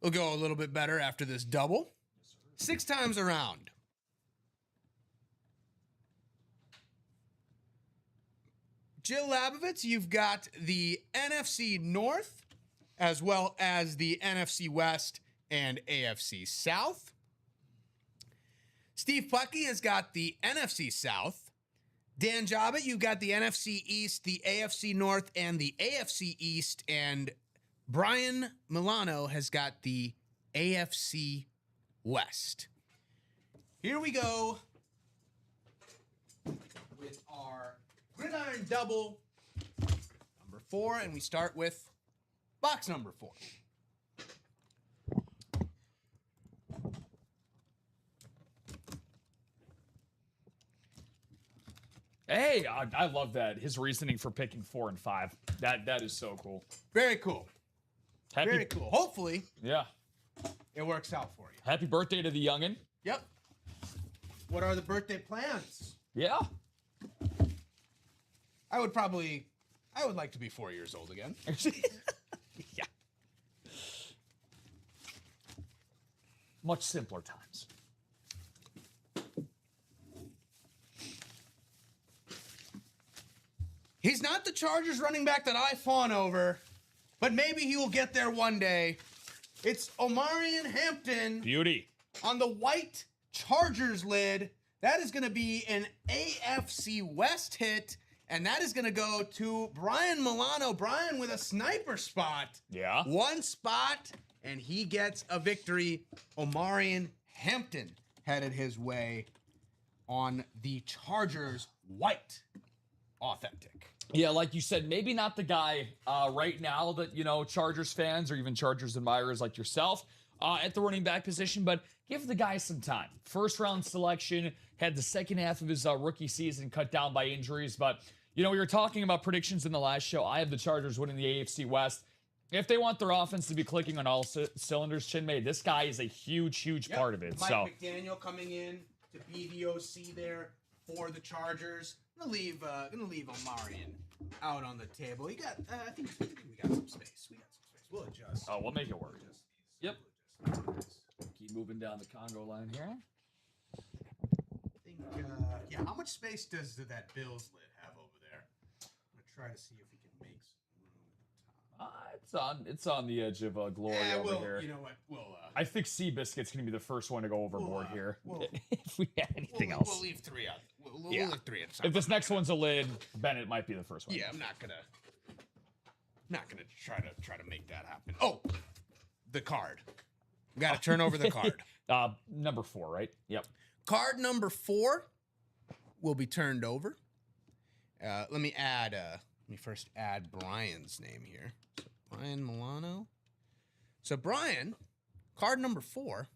will go a little bit better after this double. 6 times around. Jill Labovitz, you've got the NFC North as well as the NFC West and AFC South. Steve Puckey has got the NFC South. Dan Jobbitt, you've got the NFC East, the AFC North, and the AFC East. And Brian Milano has got the AFC West. Here we go with our Gridiron Double number 4, and we start with box number 4. Hey, I love that. His reasoning for picking 4 and 5. That is so cool. Very cool. Happy, Very cool. Hopefully, yeah. it works out for you. Happy birthday to the youngin'. Yep. What are the birthday plans? Yeah. I would like to be 4 years old again. Yeah. Much simpler times. He's not the Chargers running back that I fawn over, but maybe he will get there one day. It's Omarion Hampton. Beauty. On the white Chargers lid. That is going to be an AFC West hit, and that is going to go to Brian Milano. Brian with a sniper spot. Yeah. 1 spot, and he gets a victory. Omarion Hampton headed his way on the Chargers white authentic. Yeah, like you said, maybe not the guy right now that, Chargers fans or even Chargers admirers like yourself at the running back position, but give the guy some time. First round selection, had the second half of his rookie season cut down by injuries, but, we were talking about predictions in the last show. I have the Chargers winning the AFC West. If they want their offense to be clicking on all cylinders, Chinmay, this guy is a huge part of it. Mike McDaniel coming in to be the OC there for the Chargers. Gonna leave Omarion out on the table. I think we got some space. We'll adjust. Oh, we'll make it work. Yep. Keep moving down the Congo line here. I think, how much space does that Bills lid have over there? I'm gonna try to see if we can make some room. It's on the edge of glory over here. You know what? I think Seabiscuit's gonna be the first one to go overboard here. If we had anything else, we'll leave 3 out. We'll yeah. leave 3 if this next one's a lid, Bennett might be the first one. Yeah, I'm not gonna try to make that happen. Oh, the card. We got to turn over the card. Number 4, right? Yep. Card number 4 will be turned over. Let me first add Brian's name here. So Brian Milano. So Brian, card number 4,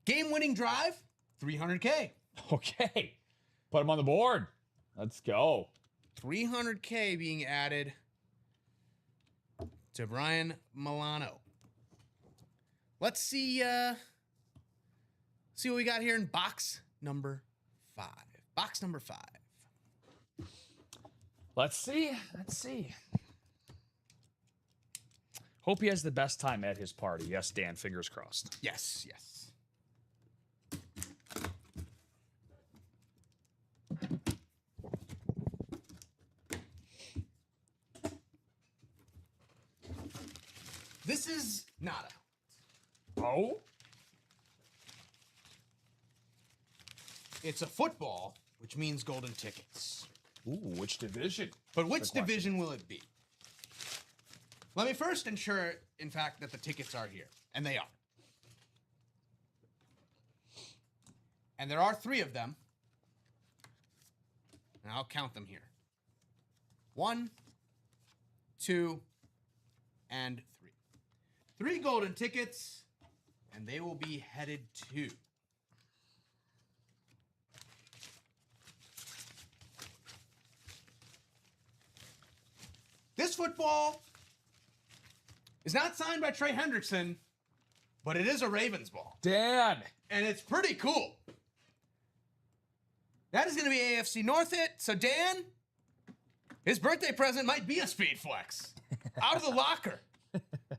game-winning drive, $300K. Okay, put him on the board. Let's go. $300K being added to Brian Milano. Let's see what we got here in box number 5. Box number 5. Let's see. Hope he has the best time at his party. Yes, Dan, fingers crossed. Yes. This is not a... Oh? It's a football, which means golden tickets. Ooh, which division? But which division will it be? Let me first ensure, in fact, that the tickets are here. And they are. And there are 3 of them. And I'll count them here. 1, 2, and 3. 3 golden tickets, and they will be headed to... This football is not signed by Trey Hendrickson, but it is a Ravens ball. Dan. And it's pretty cool. That is going to be AFC North hit. So Dan, his birthday present might be a Speed Flex. Out of the locker.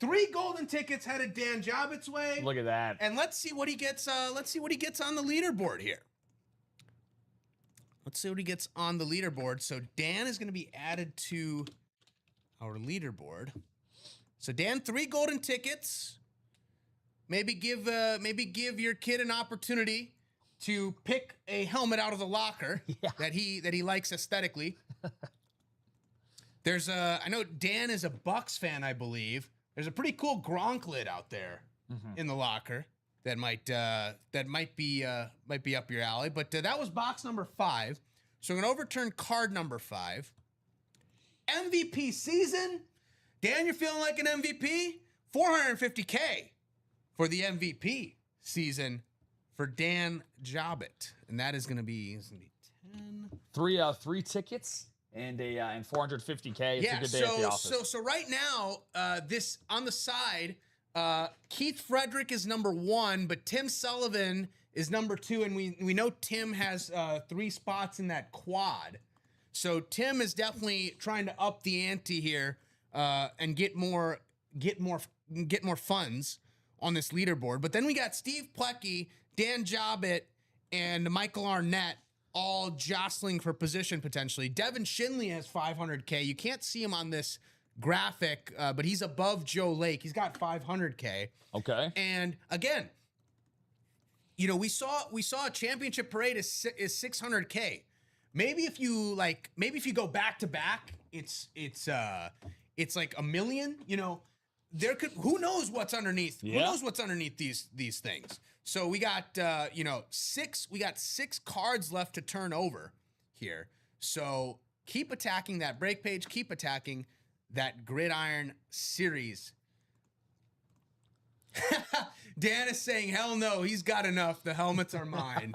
3 golden tickets headed Dan Jobbitt's way. Look at that. And let's see what he gets. Let's see what he gets on the leaderboard here. Let's see what he gets on the leaderboard. So Dan is going to be added to our leaderboard. So Dan, 3 golden tickets. Maybe give your kid an opportunity to pick a helmet out of the locker that he likes aesthetically. I know Dan is a Bucks fan, I believe. There's a pretty cool Gronk lid out there in the locker that might be up your alley. But that was box number 5. So I'm gonna overturn card number 5. MVP season. Dan, you're feeling like an MVP? $450K for the MVP season for Dan Jobbitt, and that is gonna be 10. 3 tickets. And 450K. It's a good day at the office. So right now, this on the side, Keith Frederick is number 1, but Tim Sullivan is number 2, and we know Tim has 3 spots in that quad. So Tim is definitely trying to up the ante here and get more funds on this leaderboard. But then we got Steve Plecky, Dan Jobbitt, and Michael Arnett, all jostling for position potentially. Devin Shinley has 500K. You can't see him on this graphic, but he's above Joe Lake. He's got 500K. Okay. And again, you know, we saw a championship parade is 600K. Maybe if you go back to back, it's like $1 million. You know, who knows what's underneath? Yeah. Who knows what's underneath these things? So we got 6 cards left to turn over here. So keep attacking that break page, keep attacking that Gridiron series. Dan is saying, hell no, he's got enough. The helmets are mine.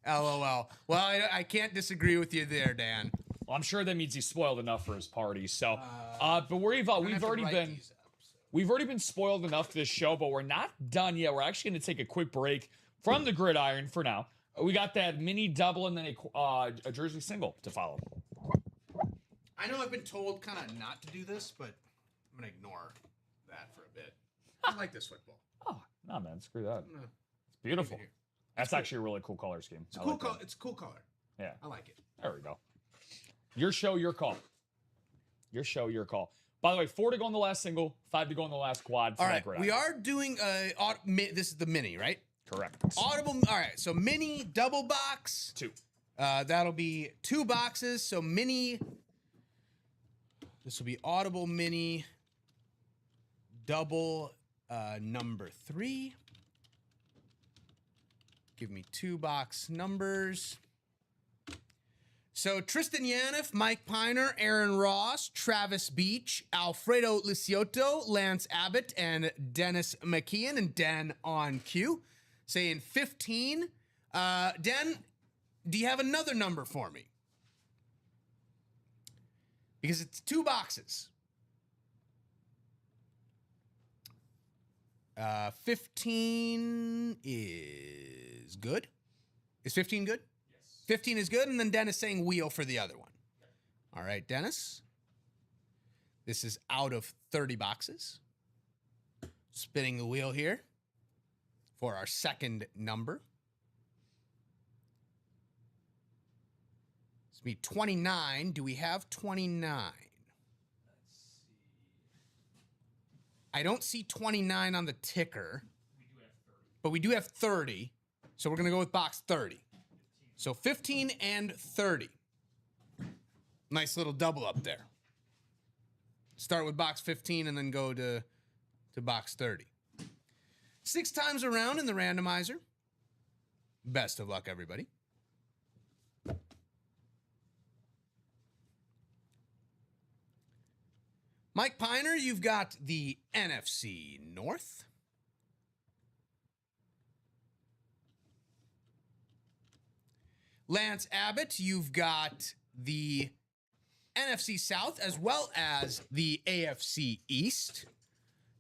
LOL. Well, I can't disagree with you there, Dan. Well, I'm sure that means he's spoiled enough for his party. So, but we've already been spoiled enough this show, but we're not done yet. We're actually going to take a quick break from the Gridiron for now. We got that mini double and then a jersey single to follow. I know I've been told kind of not to do this, but I'm going to ignore that for a bit. I like this football. Oh, no, man. Screw that. It's beautiful. That's actually a really cool color scheme. It's a cool color. It's a cool color. Yeah. I like it. There we go. Your show, your call. Your show, your call. By the way, 4 to go on the last single, 5 to go on the last quad. All right, we are doing this is the mini, right? Correct. Audible. All right, so mini double box. 2. That'll be 2 boxes. So mini. This will be Audible mini double number 3. Give me 2 box numbers. So Tristan Yaniv, Mike Piner, Aaron Ross, Travis Beach, Alfredo Lisiotto, Lance Abbott, and Dennis McKeon, and Dan on cue. Saying 15. Dan, do you have another number for me? Because it's 2 boxes. 15 is good. Is 15 good? 15 is good, and then Dennis saying wheel for the other one. All right, Dennis. This is out of 30 boxes. Spinning the wheel here for our second number. It's me 29. Do we have 29? Let's see. I don't see 29 on the ticker. We do have 30. So we're going to go with box 30. So 15 and 30. Nice little double up there. Start with box 15 and then go to box 30. 6 times around in the randomizer. Best of luck, everybody. Mike Piner, you've got the NFC North. Lance Abbott, you've got the NFC South as well as the AFC East.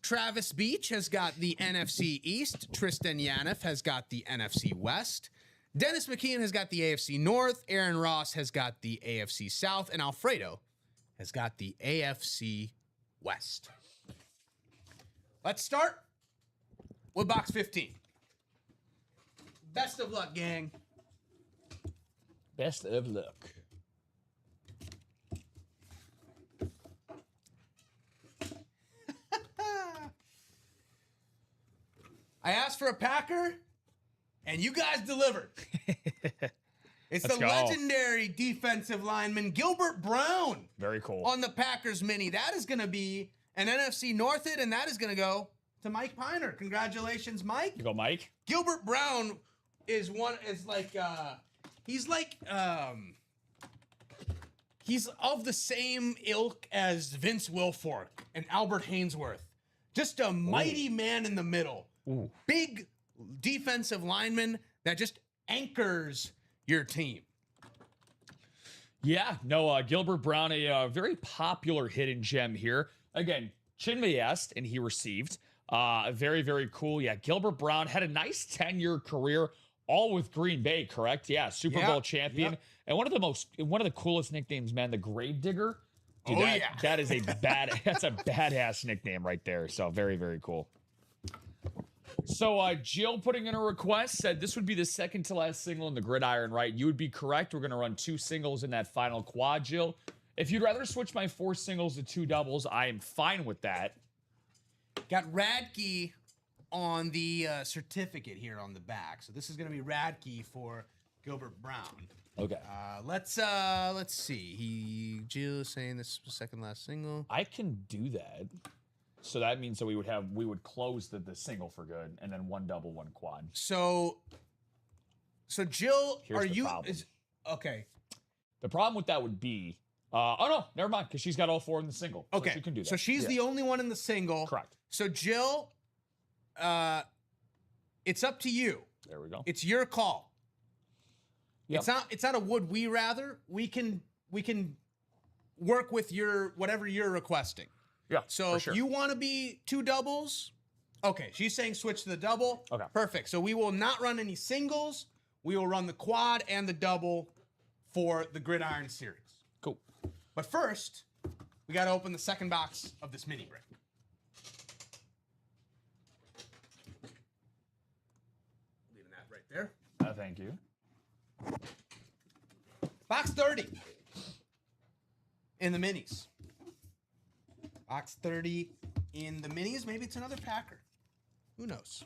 Travis Beach has got the NFC East. Tristan Yaniv has got the NFC West. Dennis McKeon has got the AFC North. Aaron Ross has got the AFC South. And Alfredo has got the AFC West. let's start with box 15. Best of luck, gang. Best of luck. I asked for a Packer, and you guys delivered. It's the legendary defensive lineman, Gilbert Brown. Very cool. On the Packers mini. That is going to be an NFC North hit, and that is going to go to Mike Piner. Congratulations, Mike. You go, Mike. Gilbert Brown he's of the same ilk as Vince Wilfork and Albert Hainsworth. Just a mighty man in the middle. Ooh. Big defensive lineman that just anchors your team. Yeah, no, Gilbert Brown, a very popular hidden gem here. Again, Chinmay asked, and he received. Very, very cool. Yeah, Gilbert Brown had a nice 10-year career, all with Green Bay, correct? Yeah, Super Bowl champion. Yep. And one of the coolest nicknames, man, the Grave Digger. Dude, that is that's a badass nickname right there. So very, very cool. So Jill putting in a request said this would be the second to last single in the gridiron, right? You would be correct. We're going to run 2 singles in that final quad, Jill. If you'd rather switch my 4 singles to 2 doubles, I am fine with that. Got Radke on the certificate here on the back. So this is going to be Radke for Gilbert Brown. Okay. Let's see. Jill is saying this is the second last single. I can do that. So that means that we would close the single for good, and then 1 double, 1 quad. So Jill, Here's okay? The problem with that would be, no, never mind, because she's got all 4 in the single. Okay, so she can do that. So she's the only one in the single. Correct. So Jill, it's up to you. There we go. It's your call. Yep. It's not a would we rather. We can work with whatever you're requesting. Yeah. So if you want to be 2 doubles, okay. She's saying switch to the double. Okay. Perfect. So we will not run any singles. We will run the quad and the double for the Gridiron series. Cool. But first, we got to open the second box of this mini break. Leaving that right there. Thank you. Box 30 in the minis. Box 30 in the minis. Maybe it's another Packer. Who knows?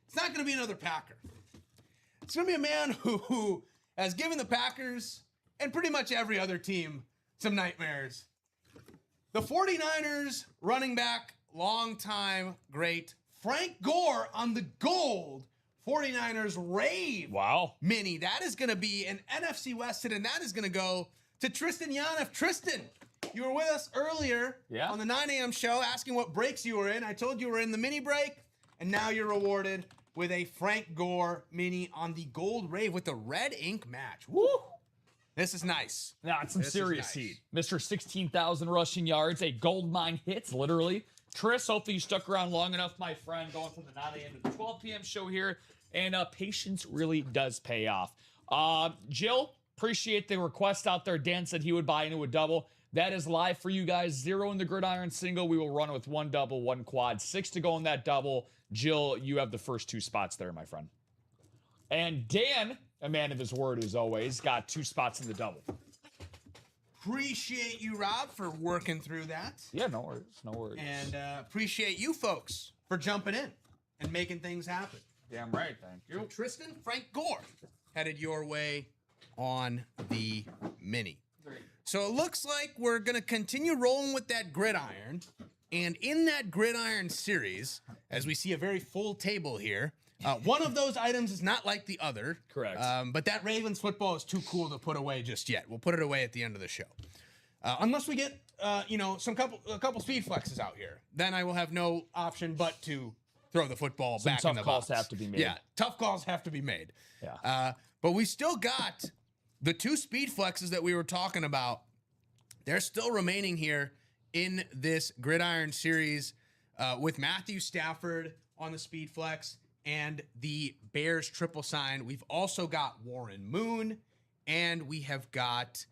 It's not going to be another Packer. It's going to be a man who has given the Packers and pretty much every other team some nightmares. The 49ers running back, longtime great, Frank Gore on the gold 49ers rave mini. That is going to be an NFC West hit, and that is going to go to Tristan Yanef. Tristan, you were with us earlier on the 9 a.m. show asking what breaks you were in. I told you were in the mini break, and now you're rewarded with a Frank Gore mini on the gold rave with the red ink match. Woo! This is nice. Now, it's some serious heat. Mr. 16,000 rushing yards, a gold mine hits, literally. Tris, hopefully you stuck around long enough, my friend, going from the 9 a.m. to the 12 p.m. show here. And patience really does pay off. Jill, appreciate the request out there. Dan said he would buy into a double. That is live for you guys. 0 in the gridiron single. We will run with 1 double, 1 quad. 6 to go in that double. Jill, you have the first 2 spots there, my friend. And Dan, a man of his word as always, got 2 spots in the double. Appreciate you, Rob, for working through that. Yeah, no worries. No worries. And appreciate you folks for jumping in and making things happen. Damn right. Thank you. Tristan, Frank Gore headed your way on the mini. So it looks like we're going to continue rolling with that gridiron. And in that gridiron series, as we see a very full table here, one of those items is not like the other. Correct. But that Ravens football is too cool to put away just yet. We'll put it away at the end of the show. Unless we get, a couple speed flexes out here. Then I will have no option but to throw the football back in the box. Tough calls have to be made. Yeah, tough calls have to be made. Yeah. But we still got the 2 speed flexes that we were talking about. They're still remaining here in this gridiron series with Matthew Stafford on the speed flex and the Bears triple sign. We've also got Warren Moon, and we have got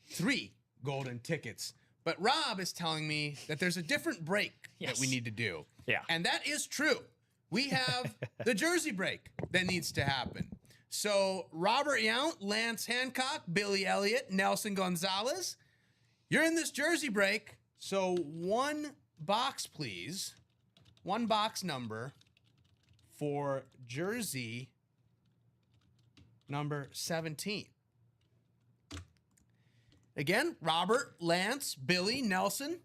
3 golden tickets But Rob is telling me that there's a different break that we need to do. Yeah. And that is true. We have the jersey break that needs to happen. So Robert Yount, Lance Hancock, Billy Elliott, Nelson Gonzalez, you're in this jersey break. So one box, please. One box number for jersey number 17. Again, Robert, Lance, Billy, Nelson.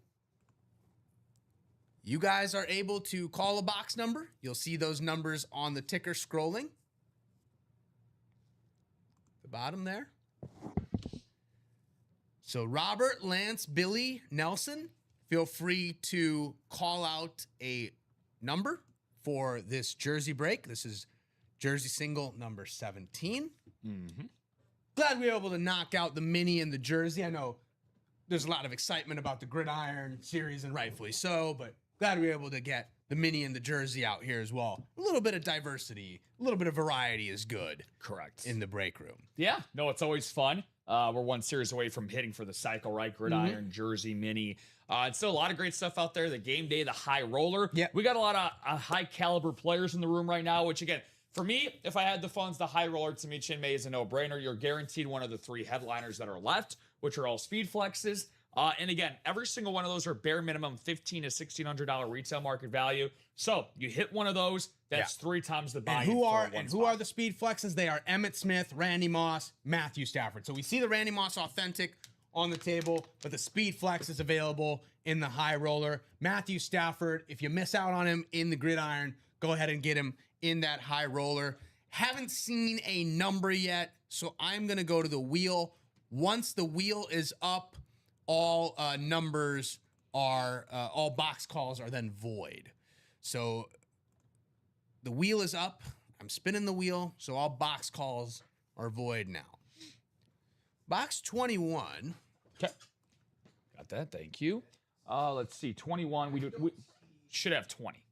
You guys are able to call a box number. You'll see those numbers on the ticker scrolling. The bottom there. So Robert, Lance, Billy, Nelson, feel free to call out a number for this jersey break. This is jersey single number 17. Mm-hmm. Glad we were able to knock out the mini and the jersey. I know there's a lot of excitement about the Gridiron series, and rightfully so, but glad we were able to get the mini and the jersey out here as well. A little bit of diversity, a little bit of variety is good. Correct. In the break room. Yeah, no, it's always fun. We're one series away from hitting for the cycle, right? Gridiron, jersey, mini. It's still a lot of great stuff out there. The game day, the high roller. Yeah. We got a lot of high caliber players in the room right now, which again, for me, if I had the funds, the high roller to me, Chinmay is a no-brainer. You're guaranteed one of the 3 headliners that are left, which are all speed flexes. And again, every single one of those are bare minimum $1,500 to $1,600 retail market value. So you hit one of those, that's 3 times the buy-in. And who are the speed flexes? They are Emmitt Smith, Randy Moss, Matthew Stafford. So we see the Randy Moss authentic on the table, but the speed flex is available in the high roller. Matthew Stafford, if you miss out on him in the Gridiron, go ahead and get him in that high roller. Haven't seen a number yet, so I'm going to go to the wheel. Once the wheel is up, all numbers are, all box calls are then void. So the wheel is up. I'm spinning the wheel, so all box calls are void now. Box 21. Okay. Got that. Thank you. Let's see. 21. We should have 20.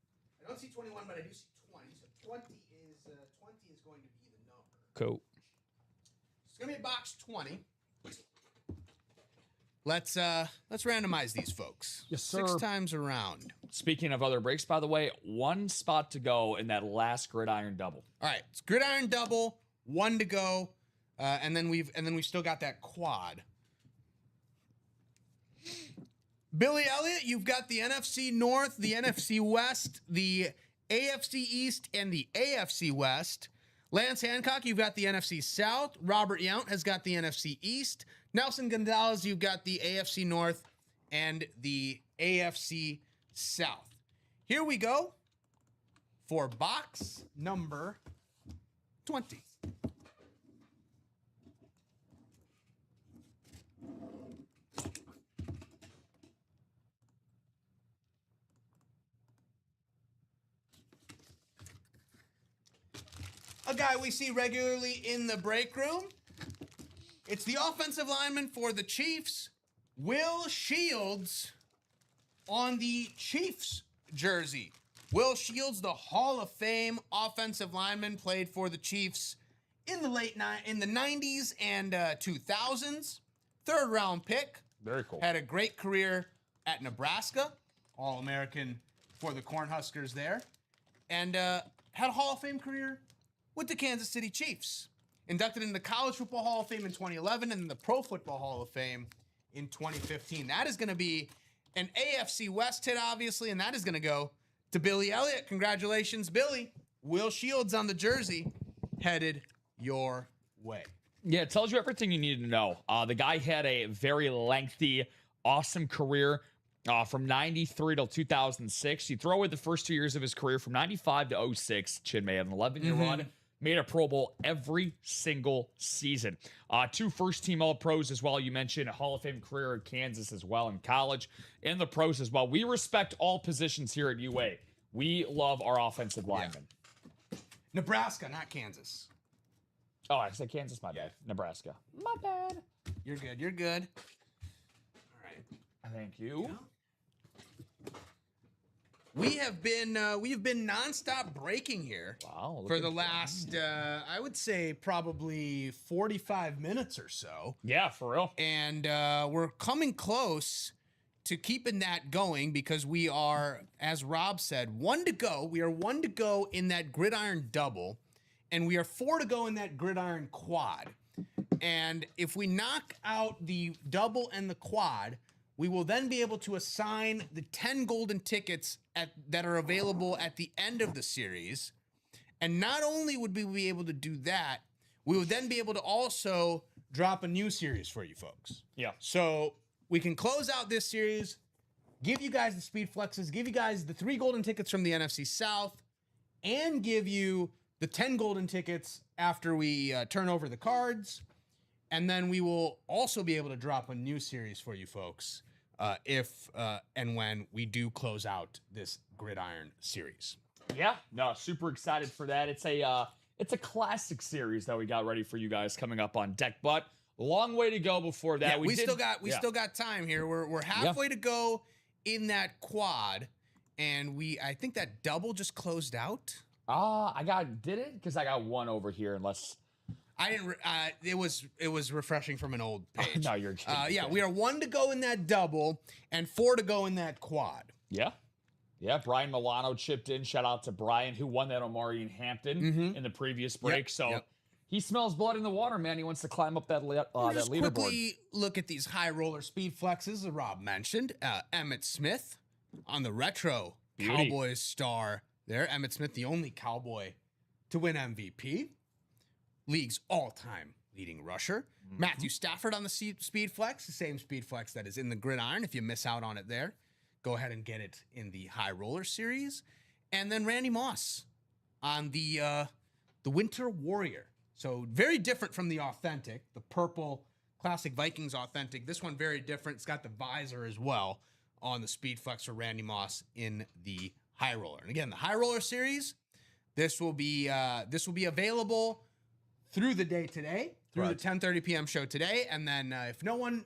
I don't see 21, but I do see 20. So 20 is going to be the number. Cool. It's going to be box 20. Let's randomize these folks. Yes, sir. 6 times around. Speaking of other breaks, by the way, 1 spot to go in that last Gridiron double. All right, it's Gridiron double, 1 to go, and then we've still got that quad. Billy Elliott, you've got the NFC North, the NFC West, the AFC East, and the AFC West. Lance Hancock, you've got the NFC South. Robert Yount has got the NFC East. Nelson Gonzalez, you've got the AFC North and the AFC South. Here we go for box number 20. A guy we see regularly in the break room. It's the offensive lineman for the Chiefs, Will Shields, on the Chiefs jersey. Will Shields, the Hall of Fame offensive lineman, played for the Chiefs in the in the 90s and 2000s. 3rd round pick. Very cool. Had a great career at Nebraska, All-American for the Cornhuskers there, and had a Hall of Fame career with the Kansas City Chiefs. Inducted in the College Football Hall of Fame in 2011 and the Pro Football Hall of Fame in 2015. That is going to be an AFC West hit, obviously, and that is going to go to Billy Elliott. Congratulations, Billy. Will Shields on the jersey headed your way. Yeah, it tells you everything you need to know. The guy had a very lengthy, awesome career from 93 till 2006. You throw away the first 2 years of his career from 95 to 06. Chinmay had an 11-year run. Made a Pro Bowl every single season. 2 first-team All-Pros as well. You mentioned a Hall of Fame career at Kansas as well in college. And the pros as well. We respect all positions here at UA. We love our offensive linemen. Yeah. Nebraska, not Kansas. Oh, I said Kansas, my bad. Nebraska. My bad. You're good. You're good. All right. Thank you. We have been nonstop breaking here for the last I would say probably 45 minutes or so. Yeah, for real. And we're coming close to keeping that going, because we are, as Rob said, 1 to go. We are 1 to go in that gridiron double, and we are 4 to go in that gridiron quad. And if we knock out the double and the quad, we will then be able to assign the 10 golden tickets that are available at the end of the series. And not only would we be able to do that, we would then be able to also drop a new series for you folks. Yeah. So we can close out this series, give you guys the speed flexes, give you guys the 3 golden tickets from the NFC South, and give you the 10 golden tickets after we turn over the cards. And then we will also be able to drop a new series for you folks if and when we do close out this gridiron series. Yeah, no, super excited for that. It's a classic series that we got ready for you guys coming up on deck, but a long way to go before that. Yeah, we still got time here. We're halfway to go in that quad, and I think that double just closed out. Did it? Because I got one over here, unless I didn't. It was refreshing from an old page. No, you're kidding. Yeah, we are 1 to go in that double and 4 to go in that quad. Yeah. Yeah, Brian Milano chipped in. Shout out to Brian, who won that Omari in Hampton in the previous break. He smells blood in the water, man. He wants to climb up that leaderboard. Quickly look at these high roller speed flexes that Rob mentioned. Emmitt Smith on the retro Cowboys star there. Emmitt Smith, the only Cowboy to win MVP. League's all-time leading rusher. Matthew Stafford on the speed flex, the same speed flex that is in the gridiron. If you miss out on it there, go ahead and get it in the high roller series. And then Randy Moss on the Winter Warrior. So very different from the authentic, the purple classic Vikings authentic. This one very different. It's got the visor as well on the speed flex for Randy Moss in the high roller. And again, the high roller series, this will be available through the day today, through the 10:30 p.m. show today. And then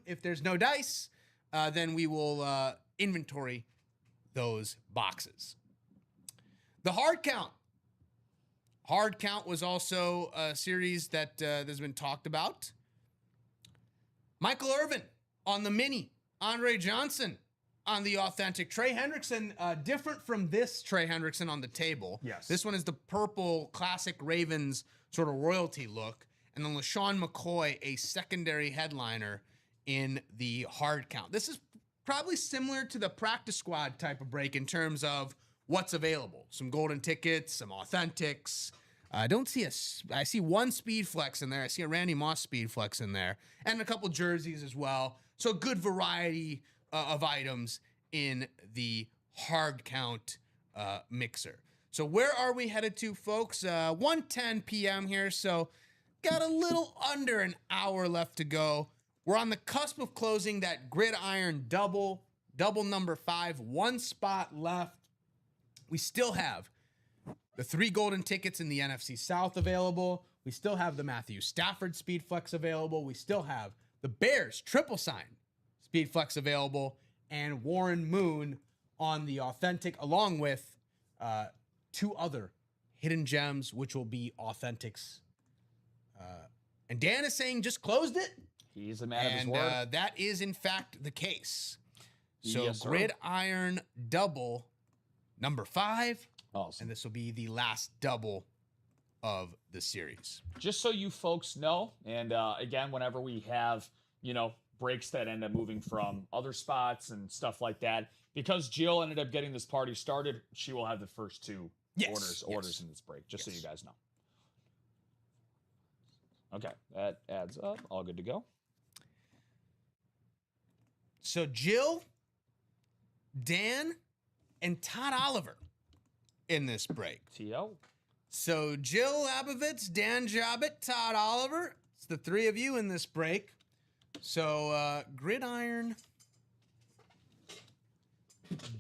if there's no dice, then we will inventory those boxes. The hard count. Hard count was also a series that has been talked about. Michael Irvin on the mini. Andre Johnson on the authentic. Trey Hendrickson, different from this Trey Hendrickson on the table. Yes. This one is the purple classic Ravens sort of royalty look. And then LaShawn McCoy, a secondary headliner in the hard count. This is probably similar to the practice squad type of break in terms of what's available. Some golden tickets, some authentics. I see one speed flex in there. I see a Randy Moss speed flex in there, and a couple jerseys as well. So good variety of items in the hard count mixer. So where are we headed to, folks? 1:10 p.m. here. So got a little under an hour left to go. We're on the cusp of closing that gridiron double number 5. 1 spot left. We still have the 3 golden tickets in the NFC South available. We still have the Matthew Stafford speed flex available. We still have the Bears triple sign speed flex available, and Warren Moon on the authentic, along with 2 other hidden gems, which will be authentics. And Dan is saying just closed it. He's a man of his word. And that is, in fact, the case. So Yes, sir. gridiron double number 5. Awesome. And this will be the last double of the series. Just so you folks know, and again, whenever we have, breaks that end up moving from other spots and stuff like that, because Jill ended up getting this party started, she will have the first 2 orders in this break, just so you guys know. Okay, that adds up. All good to go. So Jill, Dan, and Todd Oliver in this break. T.O. So Jill Abovitz, Dan Jobbitt, Todd Oliver. It's the 3 of you in this break. So gridiron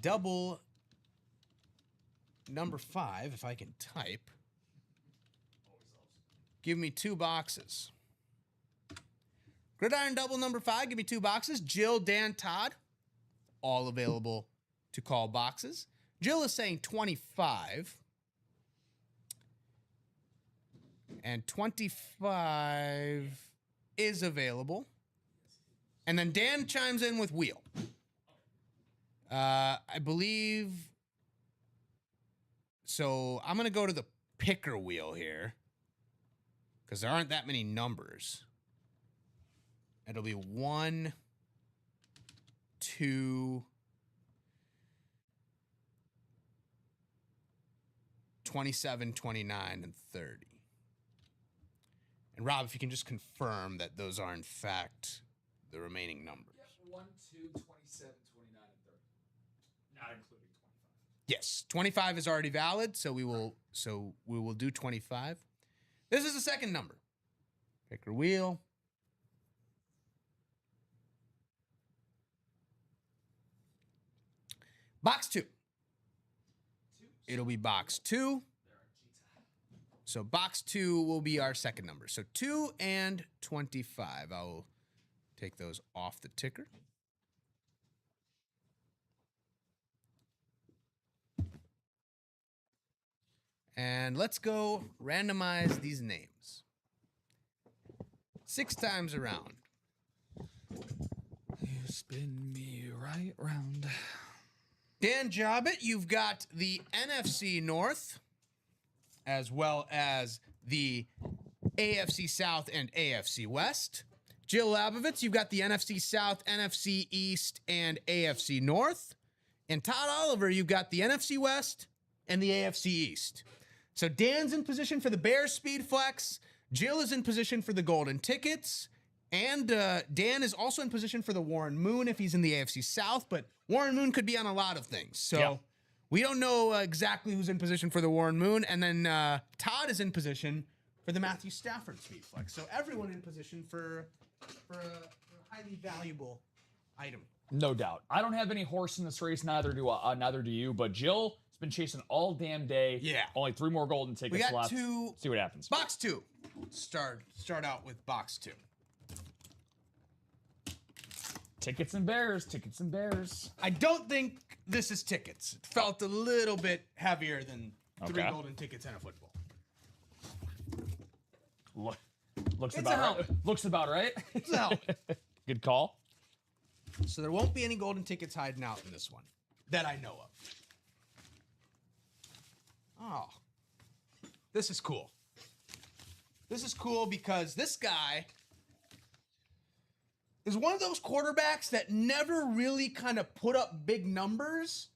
double number 5, if I can type. Give me 2 boxes. Gridiron double number 5, give me 2 boxes. Jill, Dan, Todd, all available to call boxes. Jill is saying 25. And 25 is available. And then Dan chimes in with wheel. I believe. So I'm gonna go to the picker wheel here because there aren't that many numbers. It'll be 1, 2, 27, 29, and 30. And Rob, if you can just confirm that those are in fact the remaining numbers. Yep, 1, 2, 27, 29, and 30. Not including 25. Yes, 25 is already valid, so we will do 25. This is the second number. Picker wheel. Box 2. It'll be box 2. So box 2 will be our second number. So 2 and 25. I will take those off the ticker. And let's go randomize these names. 6 times around. You spin me right round. Dan Jobbett, you've got the NFC North, as well as the AFC South and AFC West. Jill Labovitz, you've got the NFC South, NFC East, and AFC North. And Todd Oliver, you've got the NFC West and the AFC East. So Dan's in position for the Bears Speed Flex. Jill is in position for the Golden Tickets. And Dan is also in position for the Warren Moon if he's in the AFC South. But Warren Moon could be on a lot of things. So we don't know exactly who's in position for the Warren Moon. And then Todd is in position for the Matthew Stafford Speed Flex. So everyone in position for a highly valuable item. No doubt. I don't have any horse in this race. Neither do you. But Jill has been chasing all damn day. Yeah. Only 3 more golden tickets We got left. 2. See what happens. Box 2. Start out with box 2. Tickets and bears. Tickets and bears. I don't think this is tickets. It felt a little bit heavier than 3 golden tickets and a football. Looks It's about a right. helmet. Looks about right. It's a helmet. Good call. So there won't be any golden tickets hiding out in this one that I know of. Oh, this is cool. This is cool because this guy is one of those quarterbacks that never really kind of put up big numbers,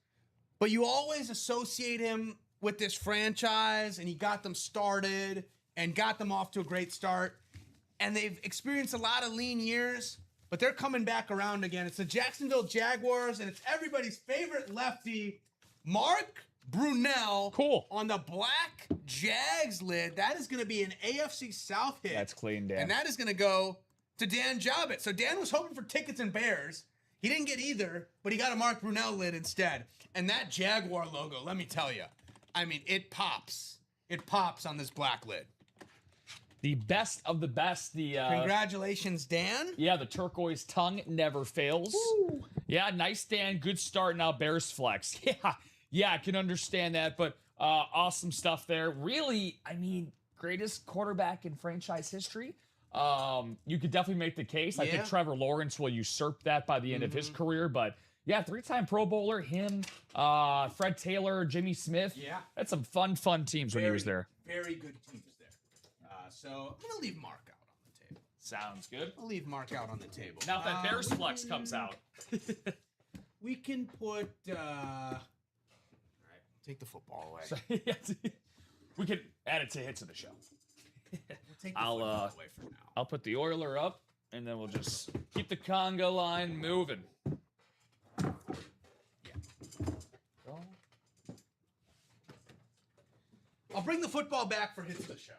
but you always associate him with this franchise, and he got them started and got them off to a great start. And they've experienced a lot of lean years, but they're coming back around again. It's the Jacksonville Jaguars, and it's everybody's favorite lefty, Mark Brunell. Cool. On the black Jags lid. That is going to be an AFC South hit. That's clean, Dan. And that is going to go to Dan Jobbett. So Dan was hoping for tickets and bears. He didn't get either, but he got a Mark Brunell lid instead. And that Jaguar logo, let me tell you, I mean, it pops. It pops on this black lid. The best of the best. The Congratulations, Dan. Yeah, the turquoise tongue never fails. Woo. Yeah, nice, Dan. Good start. Now Bears flex. Yeah, I can understand that. But awesome stuff there. Really, I mean, greatest quarterback in franchise history. You could definitely make the case. I think Trevor Lawrence will usurp that by the end of his career. But yeah, 3-time Pro Bowler, him, Fred Taylor, Jimmy Smith. Yeah. That's some fun teams when he was there. Very good teams there. So I'm going to leave Mark out on the table. Sounds good. I'll leave Mark out on the table. Now if that Bears flex comes out. We can put... all right, take the football away. So, we can add it to hits of the show. We'll take the football away for now. I'll put the Oiler up, and then we'll just keep the conga line moving. I'll bring the football back for hits of the show.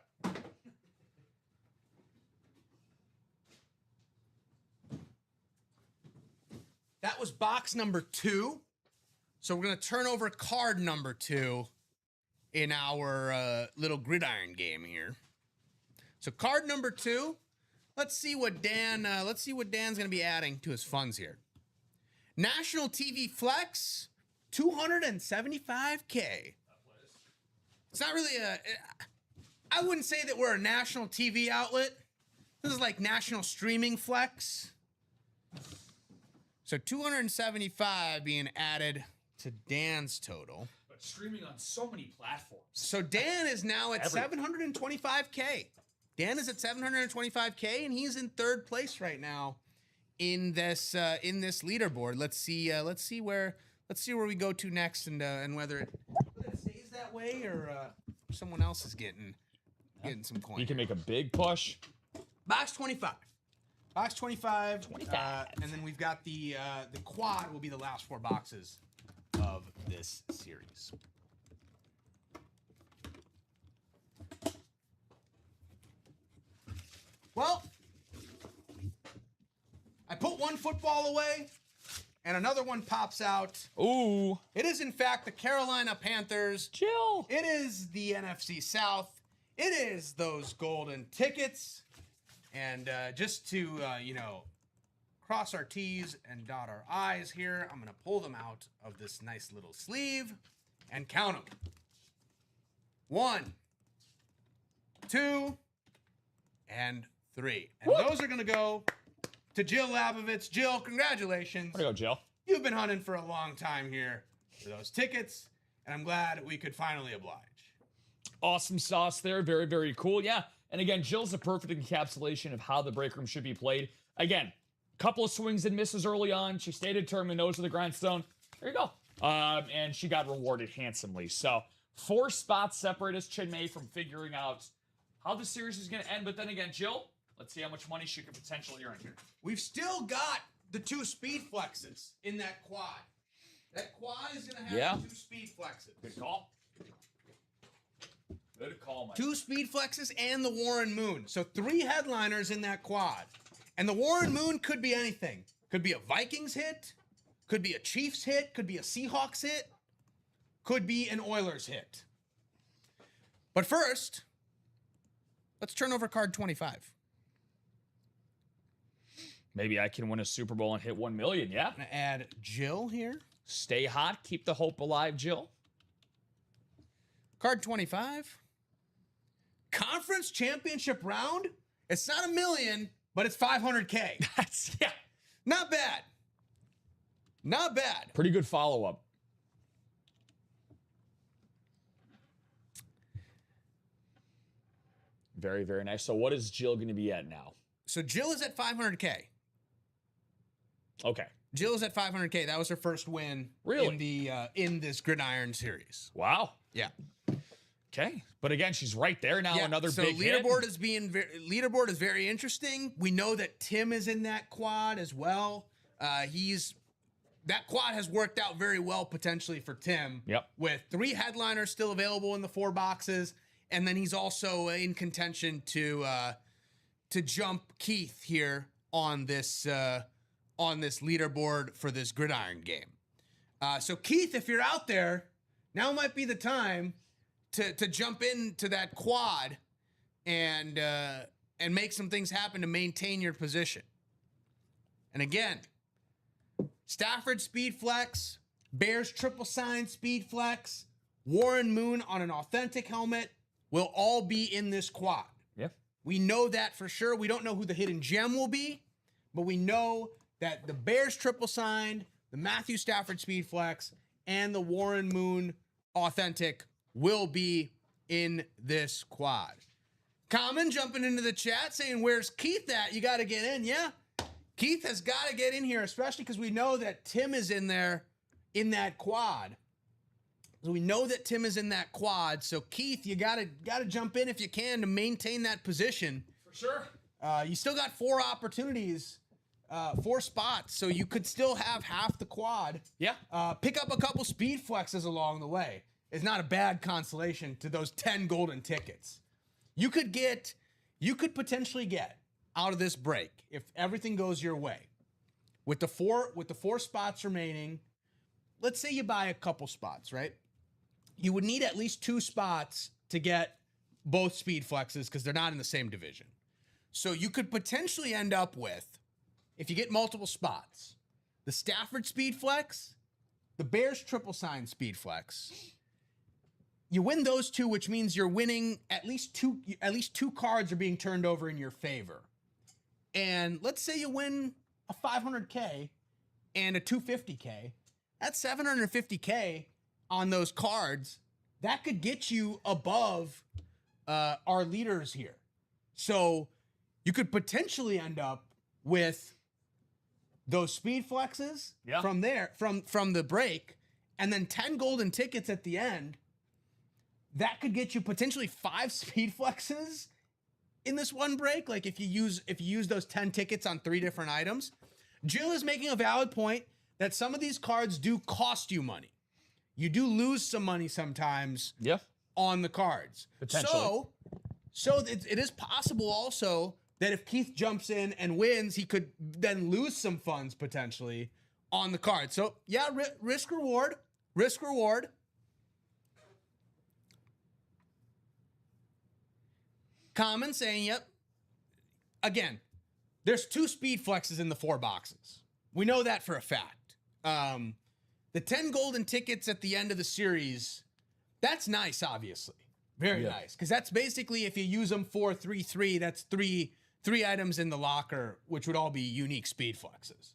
That was box number 2. So we're going to turn over card number 2 in our little gridiron game here. So card number 2, let's see what Dan's going to be adding to his funds here. National TV Flex, $275K. It's not really I wouldn't say that we're a national TV outlet. This is like national streaming flex. So 275 being added to Dan's total. But streaming on so many platforms. So Dan is now at 725K. Dan is at 725K, and he's in third place right now in this leaderboard. Let's see where we go to next, and whether it stays that way or someone else is getting some coins. You can make a big push. Box 25. Box 25. And then we've got the quad will be the last 4 boxes of this series. Well, I put one football away, and another one pops out. Ooh. It is, in fact, the Carolina Panthers. Chill. It is the NFC South. It is those golden tickets. And just to, cross our T's and dot our I's here, I'm going to pull them out of this nice little sleeve and count them. 1, 2, and 3. And those are going to go to Jill Labovitz. Jill, congratulations. Way to go, Jill. You've been hunting for a long time here for those tickets, and I'm glad we could finally oblige. Awesome sauce there. Very, very cool. Yeah. And again, Jill's a perfect encapsulation of how the break room should be played. Again, couple of swings and misses early on. She stayed determined, nose to the grindstone. There you go. And she got rewarded handsomely. So 4 spots separate us, Chinmay, from figuring out how the series is going to end. But then again, Jill, let's see how much money she could potentially earn here. We've still got the 2 speed flexes in that quad. That quad is going to have 2 speed flexes. Good call. Good call, Mike. 2 speed flexes and the Warren Moon. So 3 headliners in that quad. And the Warren Moon could be anything. Could be a Vikings hit. Could be a Chiefs hit. Could be a Seahawks hit. Could be an Oilers hit. But first, let's turn over card 25. Maybe I can win a Super Bowl and hit 1 million, yeah? I'm going to add Jill here. Stay hot. Keep the hope alive, Jill. Card 25. Conference championship round. It's not $1 million, but it's 500K. That's, Not bad. Not bad. Pretty good follow-up. Very, very nice. So what is Jill going to be at now? So Jill is at 500K. Okay. Jill is at 500K. That was her first win in this Gridiron series. Wow. Yeah. Okay. But again, she's right there now. Yeah. Another big leaderboard leaderboard is very interesting. We know that Tim is in that quad as well. That quad has worked out very well potentially for Tim. Yep. With 3 headliners still available in the 4 boxes, and then he's also in contention to jump Keith here on this leaderboard for this Gridiron game. So Keith, if you're out there, now might be the time to jump into that quad and make some things happen to maintain your position. And again, Stafford speed flex, Bears triple sign speed flex, Warren Moon on an authentic helmet will all be in this quad. Yeah. We know that for sure. We don't know who the hidden gem will be, but we know that the Bears triple signed, the Matthew Stafford speed flex, and the Warren Moon authentic will be in this quad. Common jumping into the chat saying, where's Keith at? You got to get in. Yeah. Keith has got to get in here, especially because we know that Tim is in there in that quad. So we know that Tim is in that quad. So Keith, you got to jump in if you can to maintain that position. For sure. You still got 4 opportunities, 4 spots, so you could still have half the quad. Yeah. Pick up a couple speed flexes along the way. It's not a bad consolation to those 10 golden tickets. You could potentially get out of this break if everything goes your way. With the 4 spots remaining, let's say you buy a couple spots, right? You would need at least 2 spots to get both speed flexes because they're not in the same division. So you could potentially end up with, if you get multiple spots, the Stafford speed flex, the Bears triple sign speed flex. You win those 2, which means you're winning at least 2 cards are being turned over in your favor. And let's say you win a 500K and a 250K. That's $750K on those cards. That could get you above our leaders here. So you could potentially end up with those speed flexes from there, from the break, and then 10 golden tickets at the end. That could get you potentially 5 speed flexes in this one break. Like if you use those 10 tickets on 3 different items. Jill is making a valid point that some of these cards do cost you money. You do lose some money sometimes on the cards. Potentially. So it is possible also that if Keith jumps in and wins, he could then lose some funds potentially on the card. So yeah, risk reward. Common saying, yep. Again, there's 2 speed flexes in the 4 boxes. We know that for a fact. The 10 golden tickets at the end of the series, that's nice, obviously. Very nice. Because that's basically, if you use them 4-3-3, that's three items in the locker, which would all be unique speed flexes.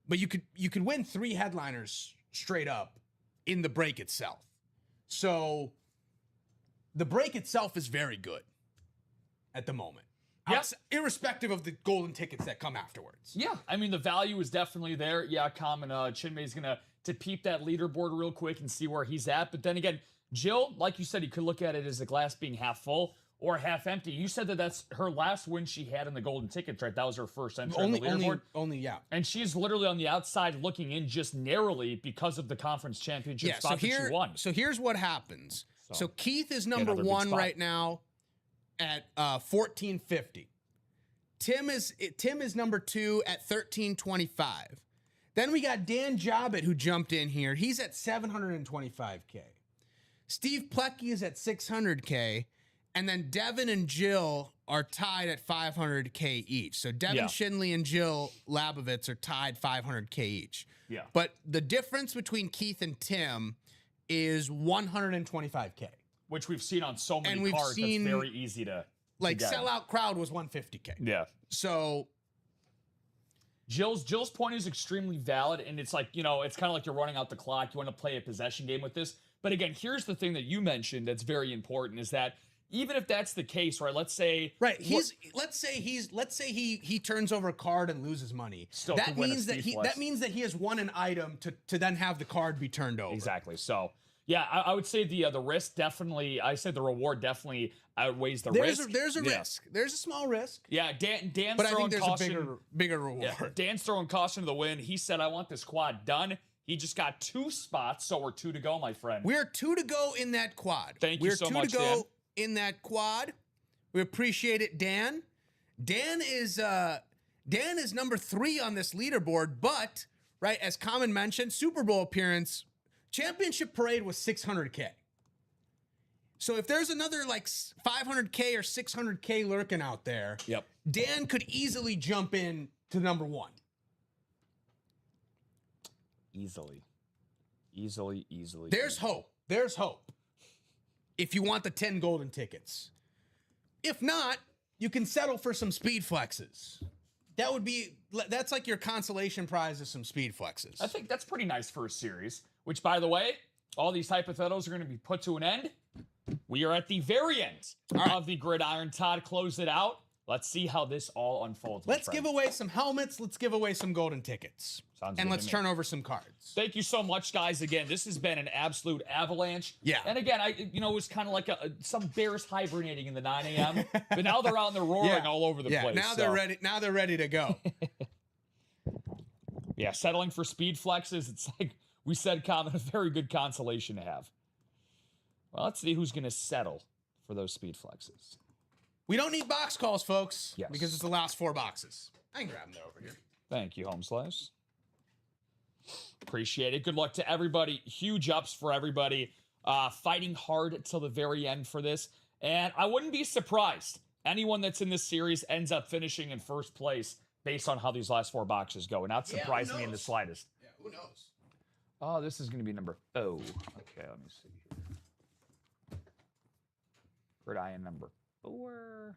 But you could win 3 headliners straight up in the break itself. So the break itself is very good at the moment. Yep. Irrespective of the golden tickets that come afterwards. Yeah, I mean, the value is definitely there. Yeah, Common, Chinmay's going to peep that leaderboard real quick and see where he's at. But then again, Jill, like you said, you could look at it as the glass being half full or half empty. You said that that's her last win she had in the golden tickets, right? That was her first entry on the leaderboard. Only, yeah. And she's literally on the outside looking in just narrowly because of the conference championship spot that she won. So here's what happens. So Keith is number 1 right now at 1450. Tim is number 2 at 1325. Then we got Dan Jobbett, who jumped in here. He's at 725K. Steve Plecky is at 600K. And then Devin and Jill are tied at 500K each. So Devin Shinley and Jill Labovitz are tied 500K each. Yeah. But the difference between Keith and Tim is 125K. Which we've seen on so many cards. That's very easy to like sellout crowd was 150K. Yeah. So Jill's point is extremely valid, and it's like, it's kind of like you're running out the clock. You want to play a possession game with this. But again, here's the thing that you mentioned that's very important is that even if that's the case, right? Let's say he turns over a card and loses money. That means that he has won an item to then have the card be turned over. Exactly. So yeah, I would say the risk definitely. I said the reward definitely outweighs the risk. There's a risk. There's a small risk. Yeah, Dan's but I throwing think there's caution. a bigger reward. Yeah, Dan's throwing caution to the wind. He said, "I want this quad done." He just got 2 spots, so we're 2 to go, my friend. We're 2 to go in that quad. Thank you so much, Dan. We're 2 to go in that quad. We appreciate it, Dan. Dan is number 3 on this leaderboard, but right as Common mentioned, Super Bowl appearance. Championship parade was 600K. So if there's another like 500K or 600K lurking out there, Dan could easily jump in to number 1. Easily. There's hope. If you want the 10 golden tickets. If not, you can settle for some speed flexes. That's like your consolation prize of some speed flexes. I think that's pretty nice for a series, which, by the way, all these hypotheticals are going to be put to an end. We are at the very end of the gridiron. Todd, close it out. Let's see how this all unfolds. Let's give away some helmets. Let's give away some golden tickets. And let's turn over some cards. Thank you so much, guys. Again, this has been an absolute avalanche. Yeah. And again, it was kind of like some bears hibernating in the 9 a.m. But now they're out and they're roaring all over the place. Now they're ready. Now they're ready to go. Yeah, settling for speed flexes. It's like we said, Common, a very good consolation to have. Well, let's see who's going to settle for those speed flexes. We don't need box calls, folks. Yes. Because it's the last 4 boxes. I can grab them over here. Thank you, Home Slice. Appreciate it. Good luck to everybody. Huge ups for everybody. Fighting hard till the very end for this. And I wouldn't be surprised. Anyone that's in this series ends up finishing in first place based on how these last 4 boxes go. And not surprise me in the slightest. Yeah, who knows? Oh, this is going to be number... Oh, okay, let me see here. Gridiron number 4.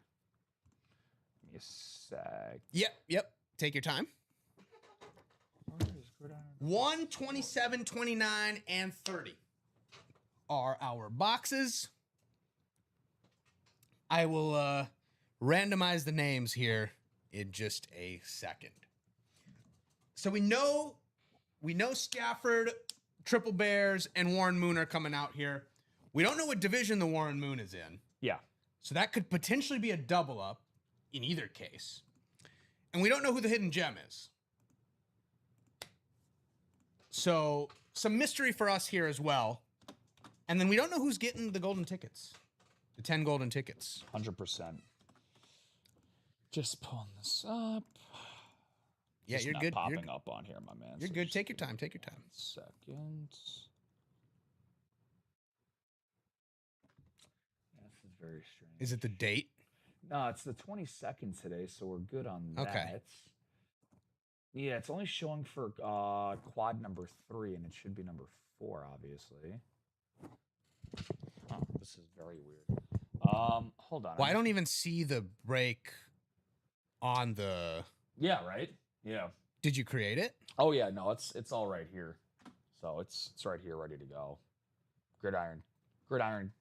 Give me a sec. Yep. Take your time. Where is Gridiron. 1, 27, 29, and 30 are our boxes. I will randomize the names here in just a second. So we know Stafford, Triple Bears, and Warren Moon are coming out here. We don't know what division the Warren Moon is in. Yeah. So that could potentially be a double up in either case. And we don't know who the hidden gem is. So some mystery for us here as well. And then we don't know who's getting the golden tickets. The 10 golden tickets. 100%. Just pulling this up. Yeah, Just you're not good. Popping up on here, my man. You're So good. just Take your give time. me Take your time. 1 second. This is very strange. Is it the date? No, it's the 22nd today, so we're good on that. Okay. Yeah, it's only showing for quad number 3, and it should be number 4, obviously. Oh, this is very weird. Hold on. Well, I don't even see the break on the... Yeah, right? Yeah. Did you create it? Oh yeah, no, it's all right here. So it's right here, ready to go. Gridiron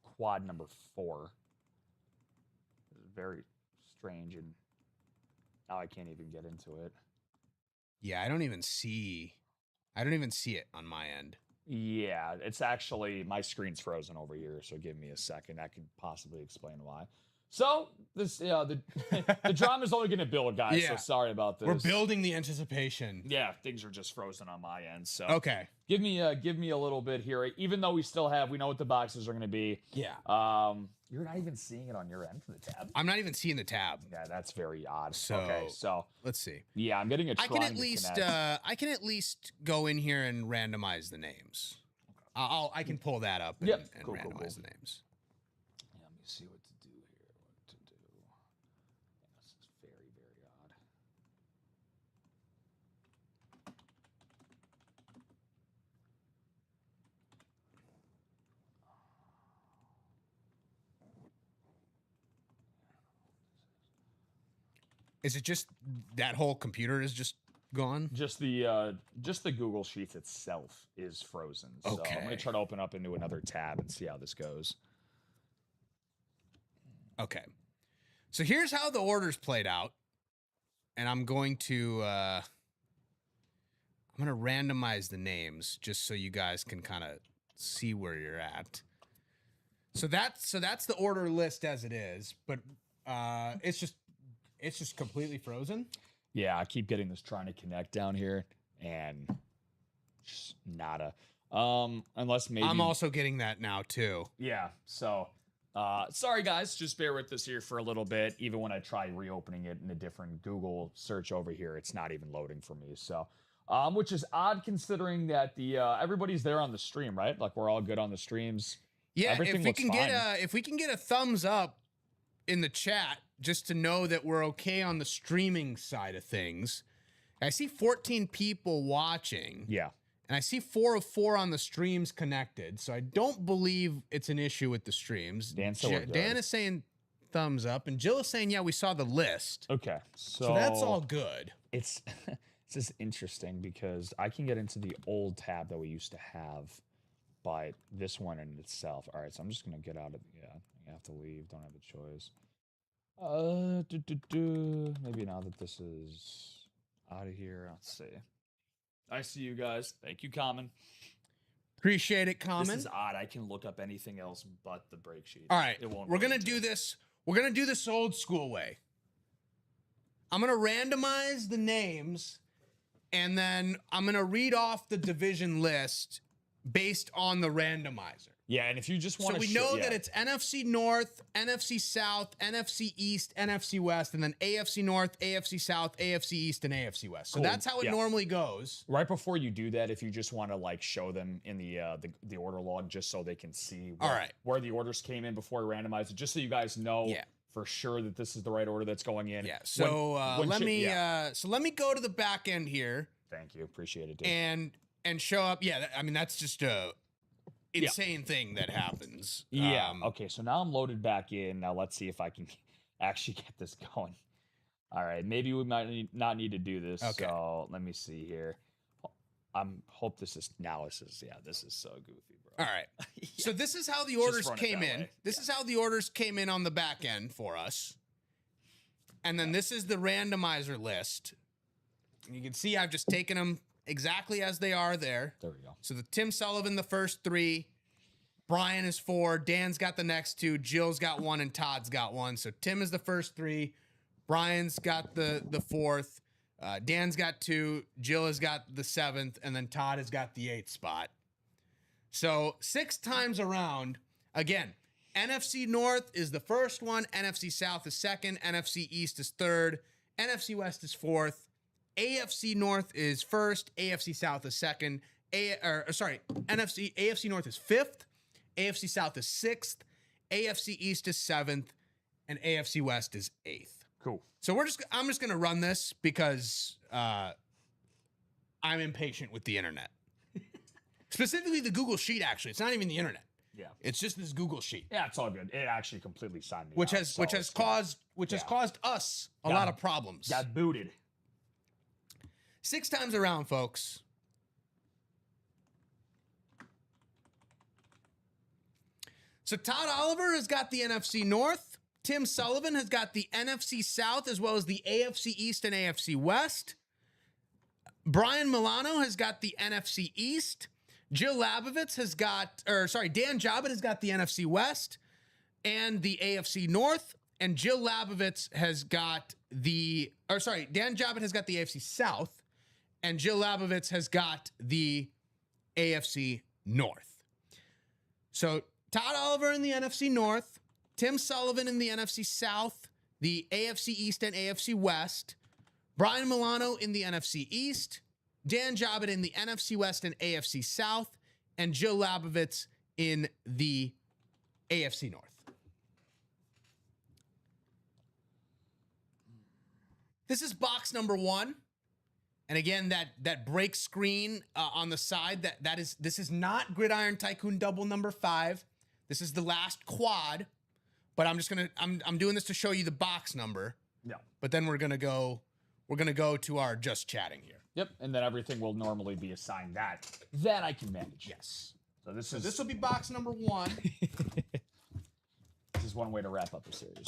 quad number 4. This is very strange, and now I can't even get into it. Yeah, I don't even see it on my end. Yeah, it's actually, my screen's frozen over here, so give me a second. That could possibly explain why. So this, the drama's only going to build, guys. Yeah. So sorry about this. We're building the anticipation. Yeah, things are just frozen on my end. So Okay. give me a little bit here. Even though we know what the boxes are going to be. Yeah. You're not even seeing it on your end for the tab. I'm not even seeing the tab. Yeah, that's very odd. So, okay, so let's see. yeah, I'm getting a. I can at least go in here and randomize the names. I can pull that up and, Yep. and Cool, randomize cool. the names. Yeah, let me see what to do here. Yeah, this is very, very odd. Is it just that whole computer is just gone? Just the Google Sheets itself is frozen. So I'm Okay. gonna try to open up into another tab and see how this goes. Okay. So here's how the orders played out. And I'm going to randomize the names just so you guys can kind of see where you're at. So that's the order list as it is, but it's just completely frozen. Yeah, I keep getting this trying to connect down here and just nada. Unless maybe I'm also getting that now too. yeah. So sorry guys, just bear with us here for a little bit. Even when I try reopening it in a different Google search over here, it's not even loading for me. So which is odd considering that the everybody's there on the stream, right? Like we're all good on the streams. Yeah, Everything looks fine. if we can get a thumbs up in the chat just to know that we're okay on the streaming side of things. I see 14 people watching. Yeah. And I see 4 of 4 on the streams connected. So I don't believe it's an issue with the streams. Dan said we're good. Dan is saying thumbs up. And Jill is saying, yeah, we saw the list. Okay. So that's all good. It's this is interesting because I can get into the old tab that we used to have, but this one in itself. All right, so I'm just gonna get out of I have to leave. Don't have a choice. Maybe now that this is out of here, let's see. I see you guys. Thank you, Common. Appreciate it, Common. This is odd. I can look up anything else but the break sheet. All right, It won't we're really gonna do this. We're gonna do this old school way. I'm gonna randomize the names, and then I'm gonna read off the division list based on the randomizer. Yeah, and if you just want So to we know that it's NFC North, NFC South, NFC East, NFC West, and then AFC North, AFC South, AFC East, and AFC West. So Cool. that's how it Yeah. normally goes. right before you do that, if you just want to like show them in the order log just so they can see All right. where the orders came in before we randomized it, just so you guys know Yeah. for sure that this is the right order that's going in. Yeah. So when let shit- me go to the back end here Thank you, appreciate it, dude. and show up. Yeah, I mean that's just a insane thing that happens. Yeah. Okay, so now I'm loaded back in. Now let's see if I can actually get this going. All right, maybe we might not need to do this. Okay. So let me see here. hope this is analysis. Yeah, this is so goofy, bro. All right. Yeah. So this is how the orders came in. This is how the orders came in on the back end for us. And then this is the randomizer list. And you can see I've just taken them exactly as they are there. There we go. So the Tim Sullivan, the first 3. Brian is 4. Dan's got the next 2. Jill's got 1, and Todd's got 1. So Tim is the first 3. Brian's got the 4th. Dan's got 2. Jill has got the 7th, and then Todd has got the 8th spot. So 6 times around, again, NFC North is the first one, NFC South is second, NFC East is third, NFC West is fourth, AFC North is first, AFC South is second, AFC North is fifth, AFC South is sixth, AFC East is seventh, and AFC West is eighth. Cool. So I'm just gonna run this because I'm impatient with the internet. Specifically the Google Sheet, actually. It's not even the internet. Yeah. It's just this Google Sheet. Yeah, it's all good. It actually completely signed me which out, has caused us a lot of problems. Got booted. 6 times around, folks. So Todd Oliver has got the NFC North. Tim Sullivan has got the NFC South as well as the AFC East and AFC West. Brian Milano has got the NFC East. Jill Labovitz has got, Dan Jobbitt has got the NFC West and the AFC North. And Jill Labovitz has got Dan Jobbitt has got the AFC South. And Jill Labovitz has got the AFC North. So Todd Oliver in the NFC North, Tim Sullivan in the NFC South, the AFC East and AFC West, Brian Milano in the NFC East, Dan Jobbitt in the NFC West and AFC South, and Jill Labovitz in the AFC North. This is box number 1. And again, that break screen on the side, this is not Gridiron Tycoon double number 5. This is the last quad, but I'm doing this to show you the box number. Yeah. But then we're gonna go to our just chatting here. Yep, and then everything will normally be assigned that I can manage. Yes. So this will be box number 1. This is one way to wrap up the series.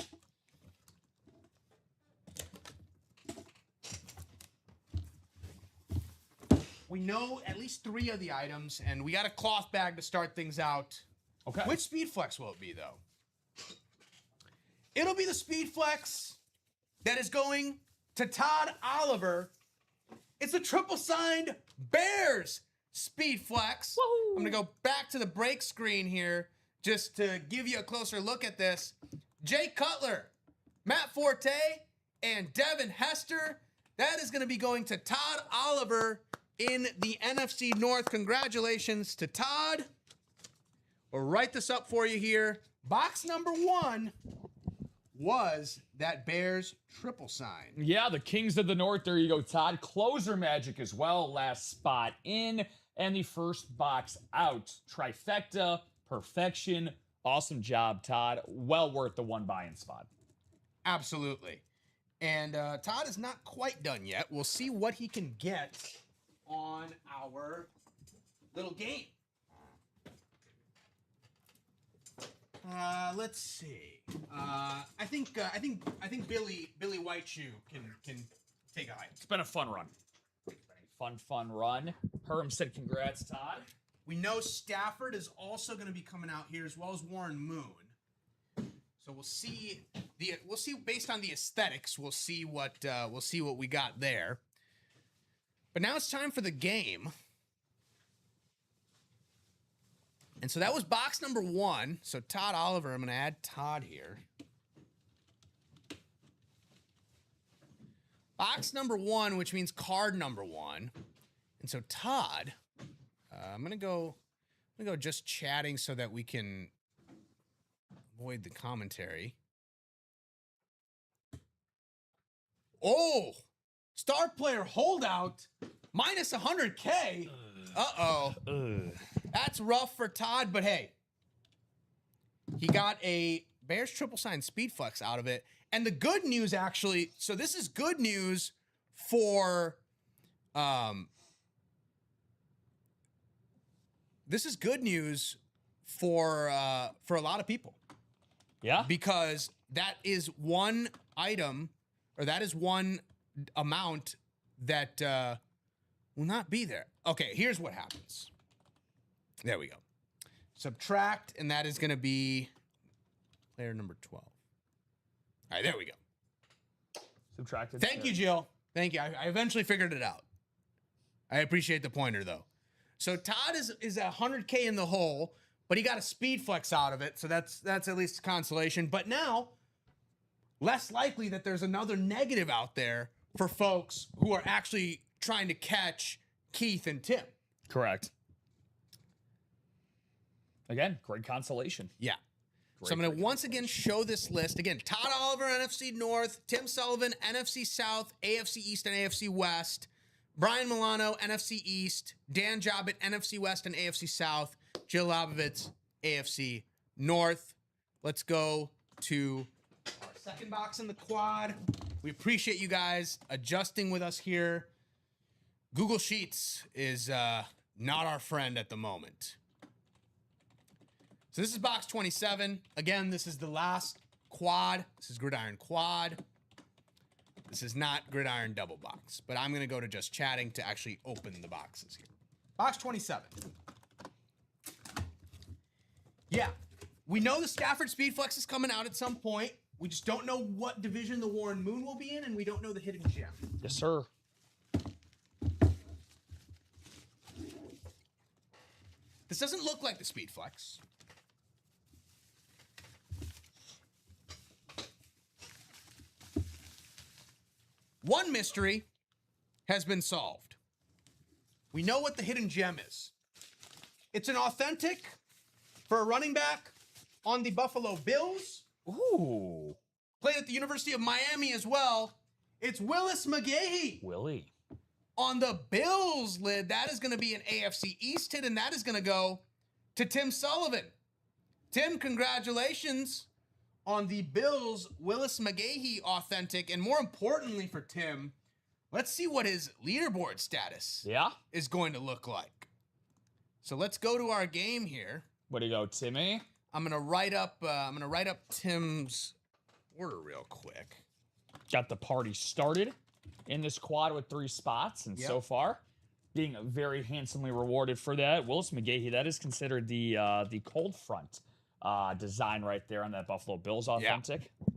We know at least 3 of the items, and we got a cloth bag to start things out. Okay. Which Speed Flex will it be, though? It'll be the Speed Flex that is going to Todd Oliver. It's a triple signed Bears Speed Flex. Woo-hoo. I'm going to go back to the break screen here just to give you a closer look at this. Jay Cutler, Matt Forte, and Devin Hester. That is going to be going to Todd Oliver in the NFC North. Congratulations to Todd. We'll write this up for you here. Box number 1 was that Bears triple sign. Yeah, the Kings of the North. There you go, Todd. Closer magic as well. Last spot in and the first box out. Trifecta, perfection. Awesome job, Todd. Well worth the 1 buy-in spot. Absolutely. And Todd is not quite done yet. We'll see what he can get on our little game. Let's see. I think Billy Whiteshoe can take a hike. It's been a fun run. Fun run. Herm said congrats, Todd. We know Stafford is also going to be coming out here as well as Warren Moon. So we'll see based on the aesthetics. We'll see what we got there. But now it's time for the game. And so that was box number 1. So Todd Oliver, I'm going to add Todd here. Box number 1, which means card number 1. And so Todd, I'm going to go just chatting so that we can avoid the commentary. Oh, star player holdout minus 100K. Uh-oh. That's rough for Todd, but hey, he got a Bears triple sign Speed Flex out of it. And the good news, actually, so this is good news for this is good news for a lot of people. Yeah. Because that is one item, or that is one amount that will not be there. Okay, here's what happens. There we go. Subtract, and that is going to be player number 12. All right, there we go. Subtracted. Thank you, Jill. Thank you. I eventually figured it out. I appreciate the pointer, though. So Todd is 100K in the hole, but he got a speed flex out of it, so that's at least a consolation. But now, less likely that there's another negative out there for folks who are actually trying to catch Keith and Tim. Correct. Again, great consolation. Yeah. So I'm going to once again show this list. Again, Todd Oliver, NFC North, Tim Sullivan, NFC South, AFC East and AFC West, Brian Milano, NFC East, Dan Jobbett, NFC West and AFC South, Jill Labovitz, AFC North. Let's go to our second box in the quad. We appreciate you guys adjusting with us here. Google Sheets is not our friend at the moment. So this is box 27. Again, this is the last quad. This is Gridiron Quad. This is not Gridiron Double Box, but I'm going to go to just chatting to actually open the boxes here. Box 27. Yeah, we know the Stafford Speedflex is coming out at some point. We just don't know what division the Warren Moon will be in, and we don't know the hidden gem. Yes, sir. This doesn't look like the Speedflex. One mystery has been solved. We know what the hidden gem is. It's an authentic for a running back on the Buffalo Bills. Ooh. Played at the University of Miami as well. It's Willis McGahee. Willie. On the Bills lid, that is going to be an AFC East hit, and that is going to go to Tim Sullivan. Tim, congratulations on the Bills Willis McGahee authentic, and more importantly for Tim, let's see what his leaderboard status is going to look like. So let's go to our game here. Way to go, Timmy. I'm gonna write up Tim's order real quick. Got the party started in this quad with 3 spots, and so far being very handsomely rewarded for that. Willis McGahee, that is considered the cold front design right there on that Buffalo Bills authentic. Yeah.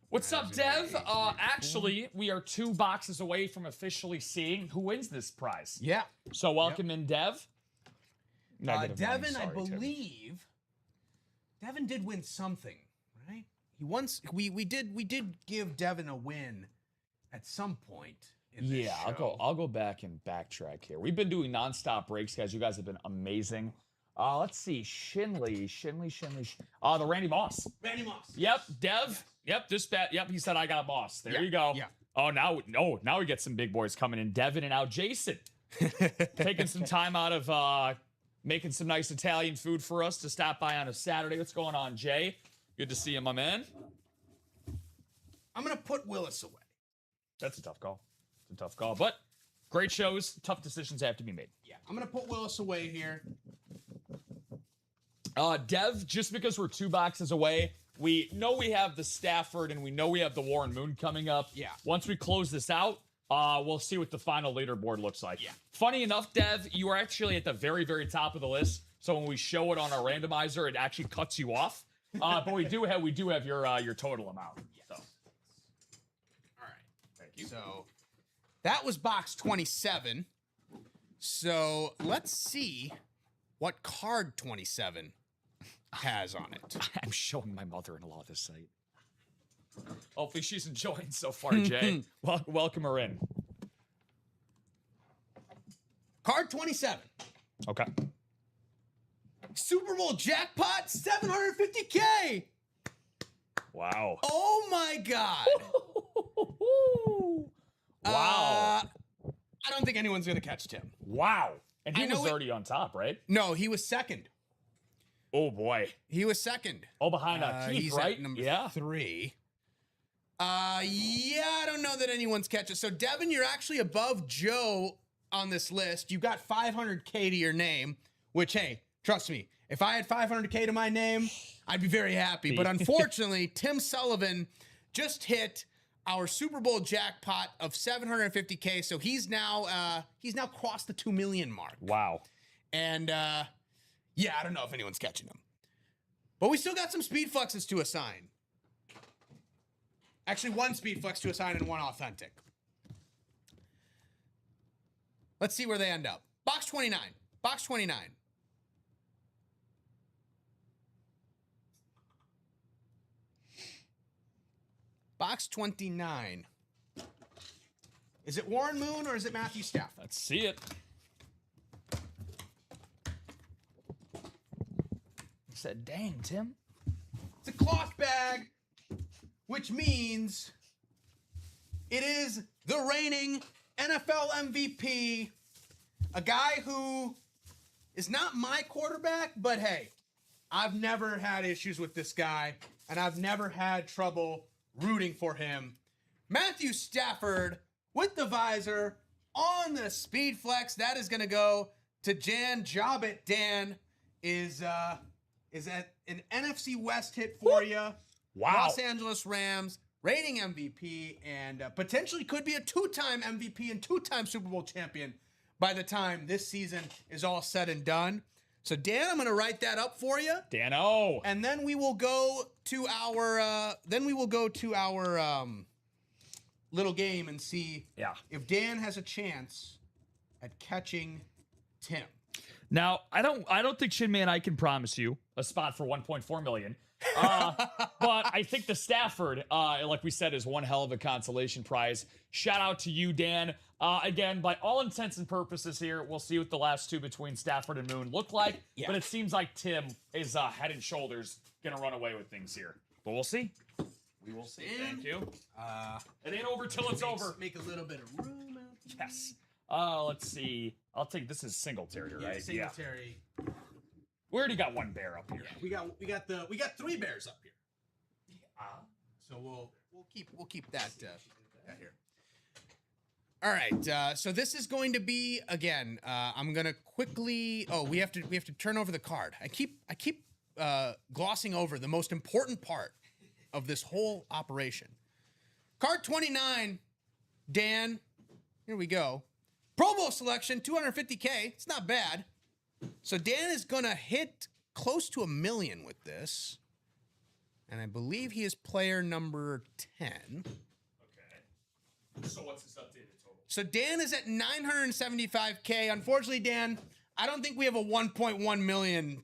What's up, Dev? Actually, we are 2 boxes away from officially seeing who wins this prize. Yeah. So welcome in, Dev. Devin, sorry, I believe Devin did win something, right? He once we did give Devin a win at some point in this show. I'll go back and backtrack here. We've been doing nonstop breaks, guys. You guys have been amazing. Let's see. Shinley. The Randy Moss. Randy Moss. Yep. Dev. Yep. This bet. Yep. He said I got Moss. There you go. Yeah. Oh, now we get some big boys coming in. Devin and now Jason. Taking some time out of making some nice Italian food for us to stop by on a Saturday. What's going on, Jay? Good to see you, my man. I'm going to put Willis away. That's a tough call. It's a tough call. But great shows. Tough decisions have to be made. Yeah. I'm going to put Willis away here. Dev, just because we're 2 boxes away, we know we have the Stafford and we know we have the Warren Moon coming up. Yeah. Once we close this out, we'll see what the final leaderboard looks like. Yeah. Funny enough, Dev, you are actually at the very, very top of the list. So when we show it on our randomizer, it actually cuts you off. But we do have your total amount. Yes. So. All right. Thank you. So that was box 27. So let's see what card 27 has on it. I'm showing my mother-in-law this site. Hopefully she's enjoying so far, Jay. Welcome her in. Card 27. Okay. Super Bowl jackpot, 750K. Wow. Oh my God. Wow. I don't think anyone's going to catch Tim. Wow. And he was already on top, right? No, he was second. Oh, boy. He was second. Oh, behind Keith, he's right? At number 3. I don't know that anyone's catching. So, Devin, you're actually above Joe on this list. You got 500K to your name. which, hey, trust me, if I had 500K to my name, I'd be very happy. But unfortunately, Tim Sullivan just hit our Super Bowl jackpot of 750K. So he's now crossed the 2 million mark. Wow. And yeah, I don't know if anyone's catching him. But we still got some speed flexes to assign. Actually, one speed flex to assign and one authentic. Let's see where they end up. Box 29. Box 29. Box 29. Is it Warren Moon or is it Matthew Stafford? Let's see it. I said, dang, Tim. It's a cloth bag, which means it is the reigning NFL MVP, a guy who is not my quarterback, but hey, I've never had issues with this guy, and I've never had trouble rooting for him. Matthew Stafford with the visor on the speed flex. That is going to go to Jan Jobit. Dan is at an NFC West hit for you. Wow. Los Angeles Rams, reigning MVP, and potentially could be a two-time MVP and two-time Super Bowl champion by the time this season is all said and done. So, Dan, I'm going to write that up for you. Dan-o. And then we will go to our little game and see if Dan has a chance at catching Tim. Now, I don't think Chinmay and I can promise you a spot for 1.4 million. But I think the Stafford, like we said, is one hell of a consolation prize. Shout out to you, Dan. Again, by all intents and purposes here, we'll see what the last two between Stafford and Moon look like. Yeah. But it seems like Tim is head and shoulders going to run away with things here. But we'll see. We will see. Thank you. It ain't over till it's over. Make a little bit of room out there. Yes. Let's see. I'll take this is Singletary, right? Yeah, Singletary. Yeah. We already got one bear up here. Yeah, we got 3 bears up here. So we'll keep that here. All right. So this is going to be again. I'm gonna quickly. Oh, we have to turn over the card. I keep glossing over the most important part of this whole operation. Card 29, Dan. Here we go. Pro Bowl selection, 250K. It's not bad. So Dan is going to hit close to 1 million with this. And I believe he is player number 10. Okay. So what's his updated total? So Dan is at 975K. Unfortunately, Dan, I don't think we have a 1.1 million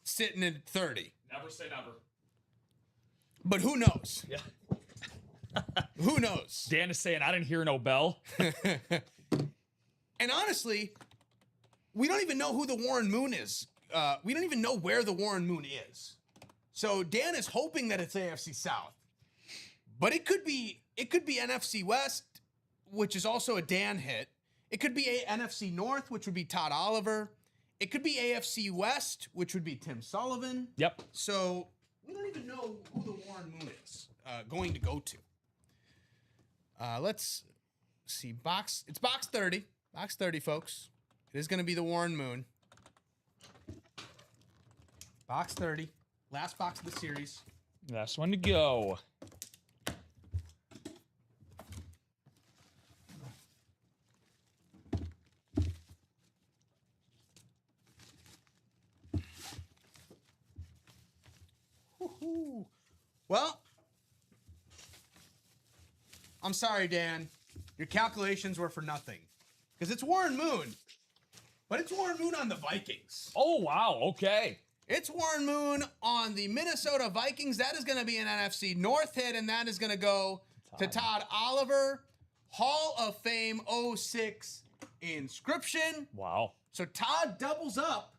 sitting at 30. Never say never. But who knows? Yeah. Who knows? Dan is saying, I didn't hear no bell. And honestly, we don't even know who the Warren Moon is. We don't even know where the Warren Moon is. So Dan is hoping that it's AFC South. But it could be NFC West, which is also a Dan hit. It could be NFC North, which would be Todd Oliver. It could be AFC West, which would be Tim Sullivan. Yep. So we don't even know who the Warren Moon is going to go to. Let's see. It's box 30. Box 30, folks. It is going to be the Warren Moon. Box 30. Last box of the series. Last one to go. Woo-hoo. Well, I'm sorry, Dan. Your calculations were for nothing. Because it's Warren Moon. But it's Warren Moon on the Vikings. Oh, wow. Okay. It's Warren Moon on the Minnesota Vikings. That is going to be an NFC North hit, and that is going to go to Todd Oliver. Hall of Fame 06 inscription. Wow. So Todd doubles up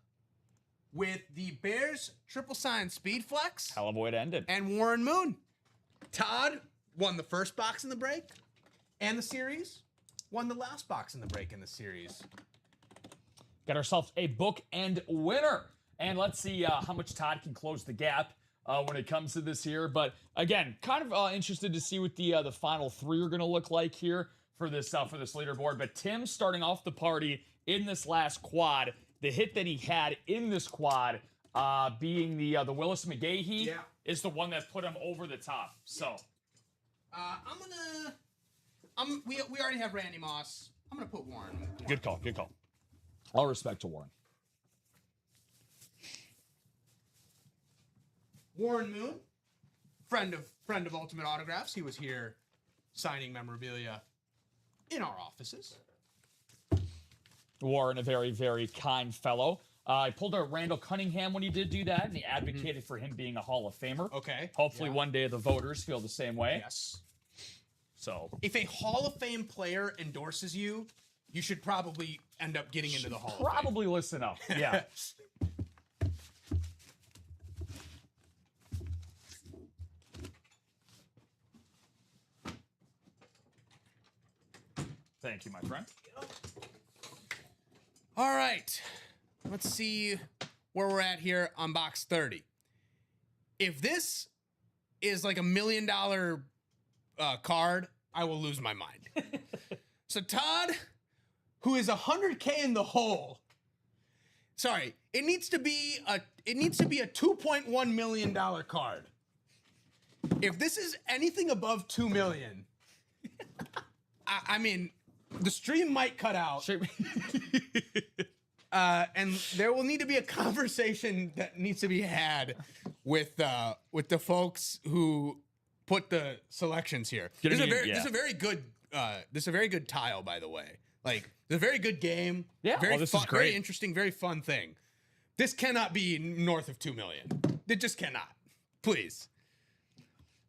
with the Bears triple sign speed flex. Hell of a way to end it. And Warren Moon. Todd won the first box in the break and the series. Won the last box in the break in the series. Got ourselves a bookend winner. And let's see how much Todd can close the gap when it comes to this here. But again, kind of interested to see what the final 3 are going to look like here for this leaderboard. But Tim starting off the party in this last quad the hit that he had in this quad, being the Willis McGahee, is the one that put him over the top. So, we already have Randy Moss. I'm gonna put Warren. Good call. Good call. All respect to Warren. Warren Moon, friend of Ultimate Autographs. He was here signing memorabilia in our offices. Warren, a very, very kind fellow. I pulled out Randall Cunningham when he did do that, and he advocated for him being a Hall of Famer. Okay. Hopefully one day the voters feel the same way. Yes. So if a Hall of Fame player endorses you, you should probably end up getting into the Hall of Fame. Probably listen up. Yeah. Thank you, my friend. All right. Let's see where we're at here on box 30. If this is like $1 million card, I will lose my mind. So Todd, who is 100K in the hole. Sorry, it needs to be a $2.1 million card. If this is anything above $2 million, I mean, the stream might cut out. And there will need to be a conversation that needs to be had with the folks who put the selections here. This is a very good tile, by the way. Like, it's a very good game. Yeah, very this fun, is great. very interesting, very fun thing. This cannot be north of $2 million. It just cannot. Please.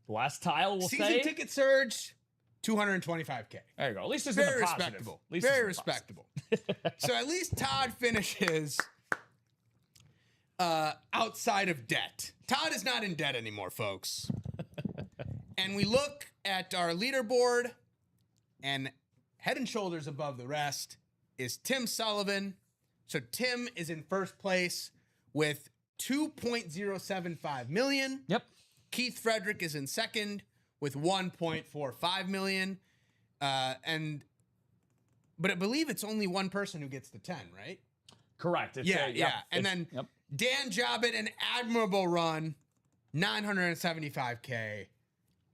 Last tile will Season ticket surge, $225K. There you go. At least it's very respectable. Very respectable. So at least Todd finishes outside of debt. Todd is not in debt anymore, folks. And we look at our leaderboard, and head and shoulders above the rest is Tim Sullivan. So Tim is in first place with $2.075 million. Yep. Keith Frederick is in second with $1.45 million. But I believe it's only one person who gets the 10, right? Correct. And then Dan Jobbitt, an admirable run, $975K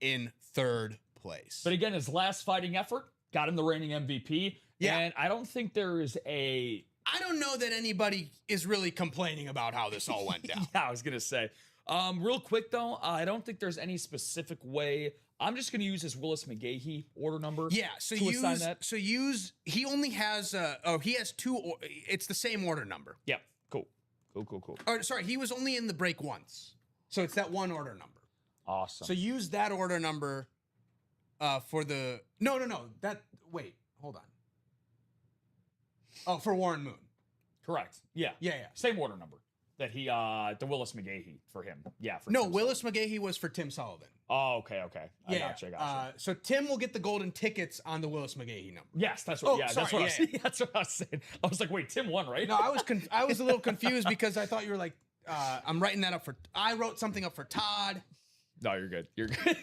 in third place. But again, his last fighting effort got him the reigning MVP. Yeah. And I don't think there is I don't know that anybody is really complaining about how this all went down. Yeah, I was going to say. Real quick, though, I don't think there's any specific way. I'm just going to use his Willis McGahee order number. Yeah, so assign that. He only has, he has two, it's the same order number. Yep, cool. Or, sorry, he was only in the break once. So it's that one order number. Awesome. So use that order number for the, wait, hold on. Oh, for Warren Moon. Correct. Yeah. Same order number that he, the Willis McGahee for him. Yeah. Willis McGahee was for Tim Sullivan. Oh, okay. I gotcha. So Tim will get the golden tickets on the Willis McGahee number. Yes, that's what. That's what I was saying. I was like, wait, Tim won, right? No, I was a little confused because I thought you were like, I'm writing that up for. I wrote something up for Todd. No, you're good. You're good.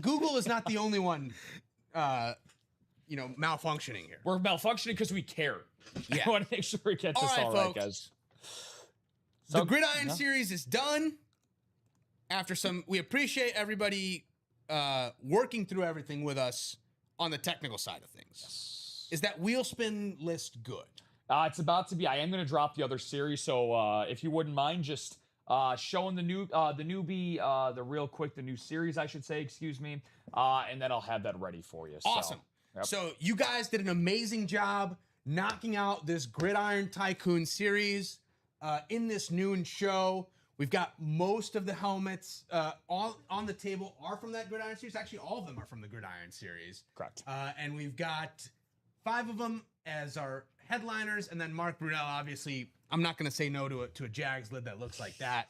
Google is not the only one, malfunctioning here. We're malfunctioning because we care. Yeah. I want to make sure we get this all right, guys. So, the Gridiron series is done. We appreciate everybody working through everything with us on the technical side of things. Yes. Is that wheel spin list good? It's about to be. I am going to drop the other series, so if you wouldn't mind just showing the new the new series, I should say, excuse me, and then I'll have that ready for you. Awesome. So you guys did an amazing job knocking out this Gridiron Tycoon series in this noon show. We've got most of the helmets all on the table are from that Gridiron series. Actually, all of them are from the Gridiron series. Correct. And we've got 5 of them as our headliners, and then Mark Brunell. Obviously, I'm not going to say no to a Jags lid that looks like that.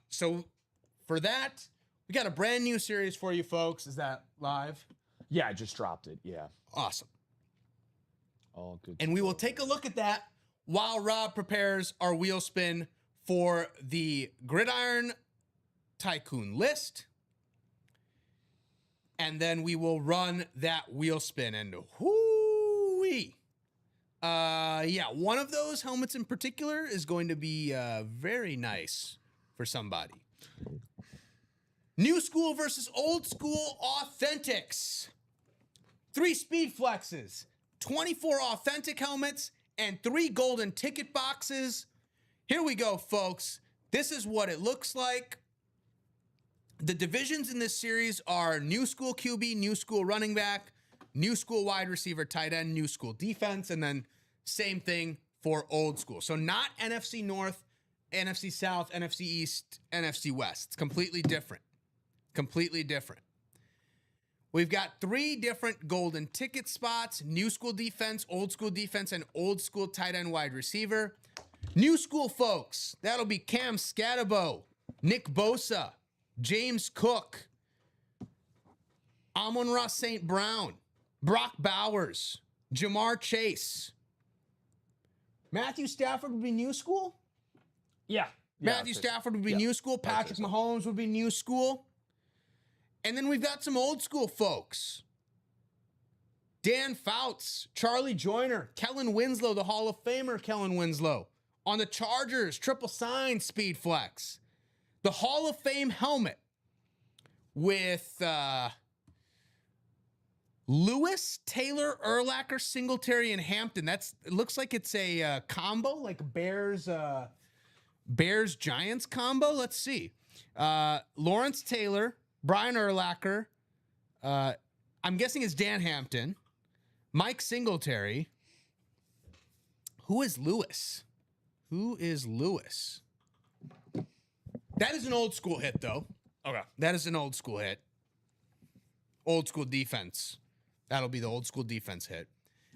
So for that, we got a brand new series for you folks. Is that live? Yeah, I just dropped it. Yeah. Awesome. All good. And we will take a look at that while Rob prepares our wheel spin for the Gridiron Tycoon list. And then we will run that wheel spin, and whoo-wee. Yeah, one of those helmets in particular is going to be very nice for somebody. New school versus old school authentics. 3 speed flexes, 24 authentic helmets, and 3 golden ticket boxes. Here we go, folks. This is what it looks like. The divisions in this series are new school QB, new school running back, new school wide receiver, tight end, new school defense, and then same thing for old school. So not NFC North, NFC South, NFC East, NFC West. It's completely different. Completely different. We've got 3 different golden ticket spots: new school defense, and old school tight end wide receiver. New school folks, that'll be Cam Scatabo, Nick Bosa, James Cook, Amon-Ra St. Brown, Brock Bowers, Jamar Chase. Matthew Stafford would be new school? Yeah. Matthew Stafford would be new school. Patrick Mahomes would be new school. And then we've got some old school folks. Dan Fouts, Charlie Joyner, Kellen Winslow, the Hall of Famer Kellen Winslow. On the Chargers, triple sign speed flex. The Hall of Fame helmet with Lewis, Taylor, Urlacher, Singletary, and Hampton. It looks like it's a combo, like Bears Giants combo. Let's see. Lawrence Taylor, Brian Urlacher. I'm guessing it's Dan Hampton. Mike Singletary. Who is Lewis? That is an old school hit, though. Okay. That is an old school hit. Old school defense. That'll be the old school defense hit.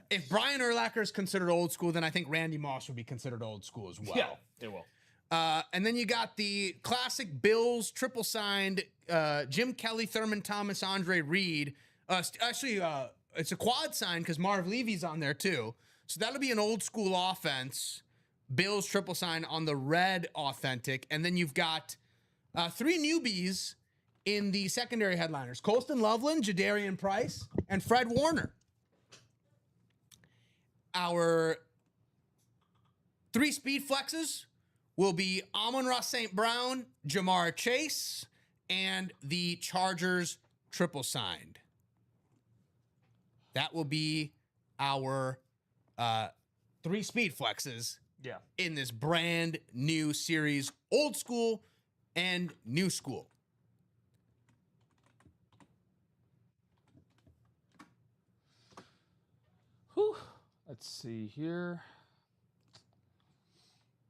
If Brian Urlacher is considered old school, then I think Randy Moss would be considered old school as well. Yeah, it will. And then you got the classic Bills triple signed Jim Kelly, Thurman Thomas, Andre Reed. It's a quad sign because Marv Levy's on there too. So that'll be an old school offense. Bills triple sign on the red authentic. And then you've got 3 newbies in the secondary headliners: Colston Loveland, Jadarian Price, and Fred Warner. Our 3 speed flexes will be Amon-Ra St. Brown, Jamar Chase, and the Chargers triple signed. That will be our 3 speed flexes in this brand new series, old school and new school. Whew. Let's see here.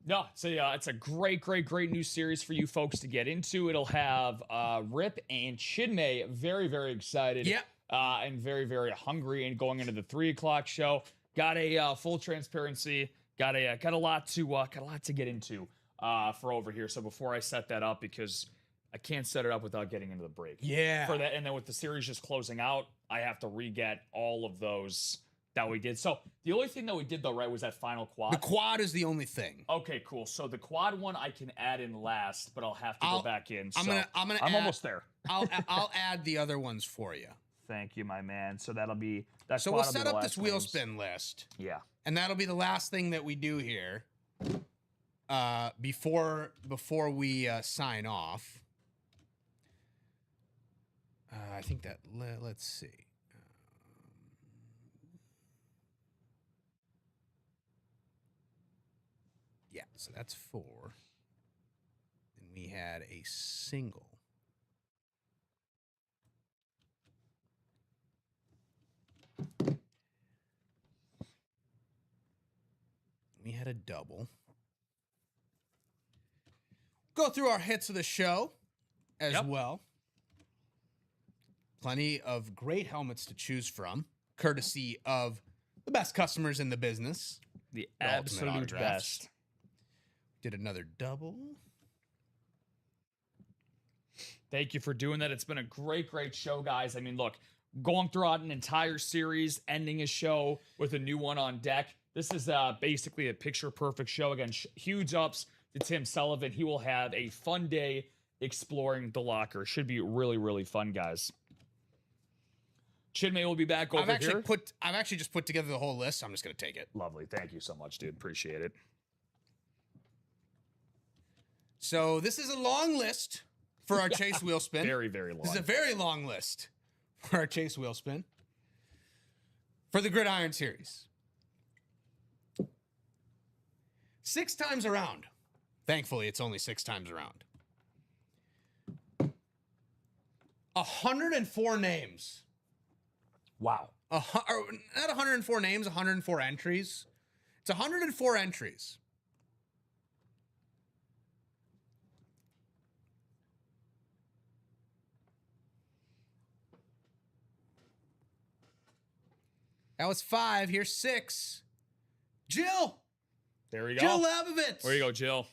No, it's a great new series for you folks to get into. It'll have Rip and Chinmay very, very excited. Yep. And very, very hungry and going into the 3 o'clock show. Got a full transparency. Got a lot to get into for over here. So before I set that up, because I can't set it up without getting into the break. Yeah. For that, and then with the series just closing out, I have to re-get all of those that we did. So the only thing that we did though, right, was that final quad. The quad is the only thing. Okay, cool. So the quad one I can add in last, but I'll have to go back in. I'm almost there. I'll add the other ones for you. Thank you, my man. So that'll be that. So we'll set up this wheel spin list. Yeah. And that'll be the last thing that we do here before we sign off. I think that let's see. Yeah, so that's 4. And we had a single. We had a double. Go through our hits of the show as well. Plenty of great helmets to choose from, courtesy of the best customers in the business. The absolute best. Did another double. Thank you for doing that. It's been a great show, guys. I mean, look, going throughout an entire series, ending a show with a new one on deck. This is basically a picture-perfect show. Again, huge ups to Tim Sullivan. He will have a fun day exploring the locker. Should be really fun, guys. Chinmay will be back over here. I've actually just put together the whole list. So I'm just going to take it. Lovely. Thank you so much, dude. Appreciate it. So this is a long list for our Chase wheel spin. Very, very long. This is a very long list for our Chase wheel spin for the Gridiron Series. 6 times around. Thankfully, it's only 6 times around. 104 names. Wow. Not 104 names, 104 entries. It's 104 entries. That was 5. Here's 6. Jill. There we go. Jill Labovitz. There you go, Jill.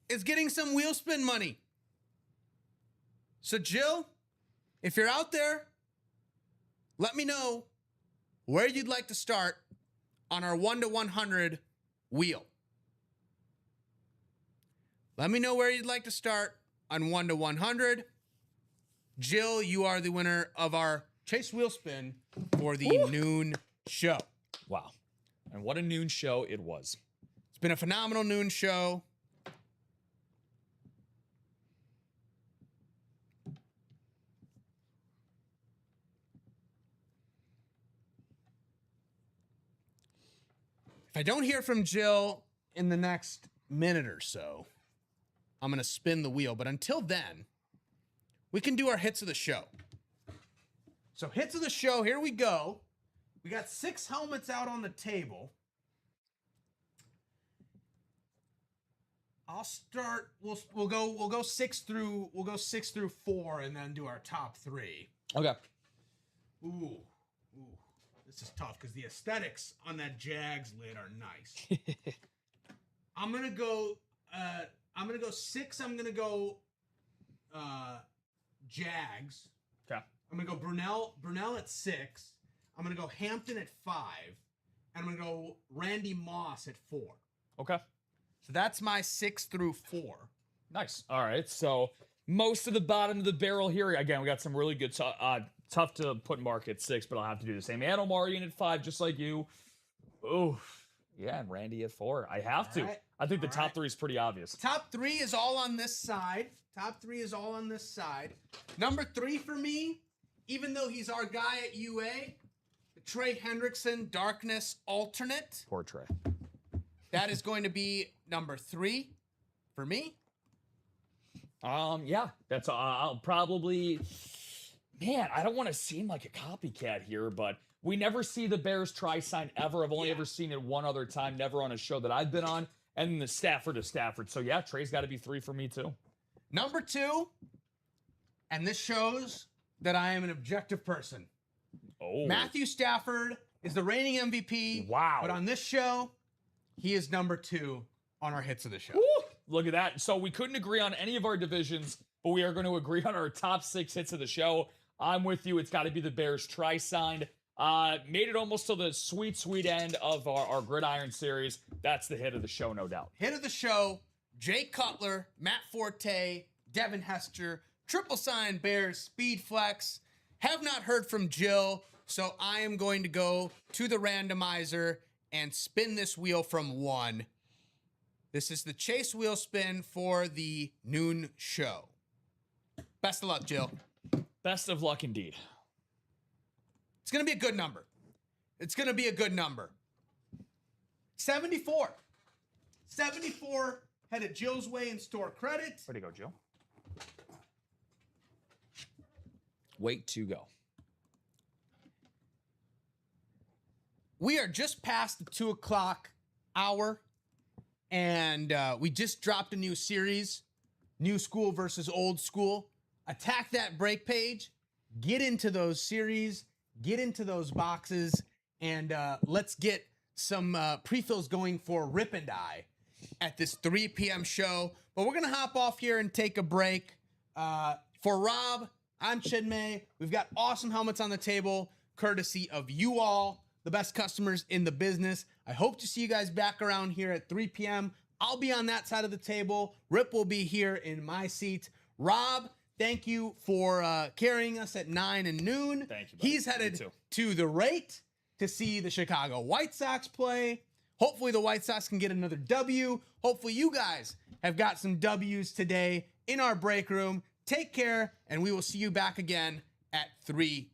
Is getting some wheel spin money. So, Jill, if you're out there, let me know where you'd like to start on our 1 to 100 wheel. Let me know where you'd like to start on 1 to 100. Jill, you are the winner of our Chase wheel spin for the noon show. Wow. And what a noon show it was. It's been a phenomenal noon show. If I don't hear from Jill in the next minute or so, I'm going to spin the wheel. But until then, we can do our hits of the show. So hits of the show, here we go. We got 6 helmets out on the table. I'll start. We'll go 6 through 4, and then do our top 3. Okay. Ooh. This is tough because the aesthetics on that Jags lid are nice. I'm gonna go 6. I'm gonna go Jags. Okay. I'm gonna go Brunell at 6. I'm gonna go Hampton at 5, and I'm gonna go Randy Moss at 4. Okay. So that's my 6 through 4. Nice. All right. So most of the bottom of the barrel here. Again, we got some really good. Tough to put Mark at 6, but I'll have to do the same. Animarian at 5, just like you. Oh, yeah, and Randy at 4. I have to. Right. I think the top 3 is pretty obvious. Top 3 is all on this side. Number 3 for me, even though he's our guy at UA, Trey Hendrickson, Darkness Alternate. Poor Trey. That is going to be number 3 for me. Yeah, that's I'll probably. Man, I don't want to seem like a copycat here, but we never see the Bears try sign ever. I've only ever seen it one other time, never on a show that I've been on, and the Stafford to Stafford. So yeah, Trey's got to be 3 for me too. Number 2, and this shows that I am an objective person. Oh, Matthew Stafford is the reigning MVP. Wow. But on this show, he is number 2 on our hits of the show. Woo! Look at that. So we couldn't agree on any of our divisions, but we are going to agree on our top 6 hits of the show. I'm with you. It's got to be the Bears try-signed. Made it almost to the sweet, sweet end of our Gridiron series. That's the hit of the show, no doubt. Hit of the show, Jay Cutler, Matt Forte, Devin Hester, triple sign Bears, Speed Flex. Have not heard from Jill, so I am going to go to the randomizer and spin this wheel from 1. This is the Chase wheel spin for the noon show. Best of luck, Jill. Best of luck indeed. It's going to be a good number. 74. 74 headed Jill's way in store credit. Where'd he go, Jill? Wait to go. We are just past the 2 o'clock hour, and we just dropped a new series, New School versus Old School. Attack that break page, get into those series, get into those boxes, and let's get some pre-fills going for Rip and I at this 3 p.m. show. But we're going to hop off here and take a break. For Rob, I'm Chinmay. We've got awesome helmets on the table, courtesy of you all, the best customers in the business. I hope to see you guys back around here at 3 p.m. I'll be on that side of the table. Rip will be here in my seat. Rob, thank you for carrying us at 9 and noon. Thank you, buddy. He's headed to the rate to see the Chicago White Sox play. Hopefully the White Sox can get another W. Hopefully you guys have got some W's today in our break room. Take care, and we will see you back again at 3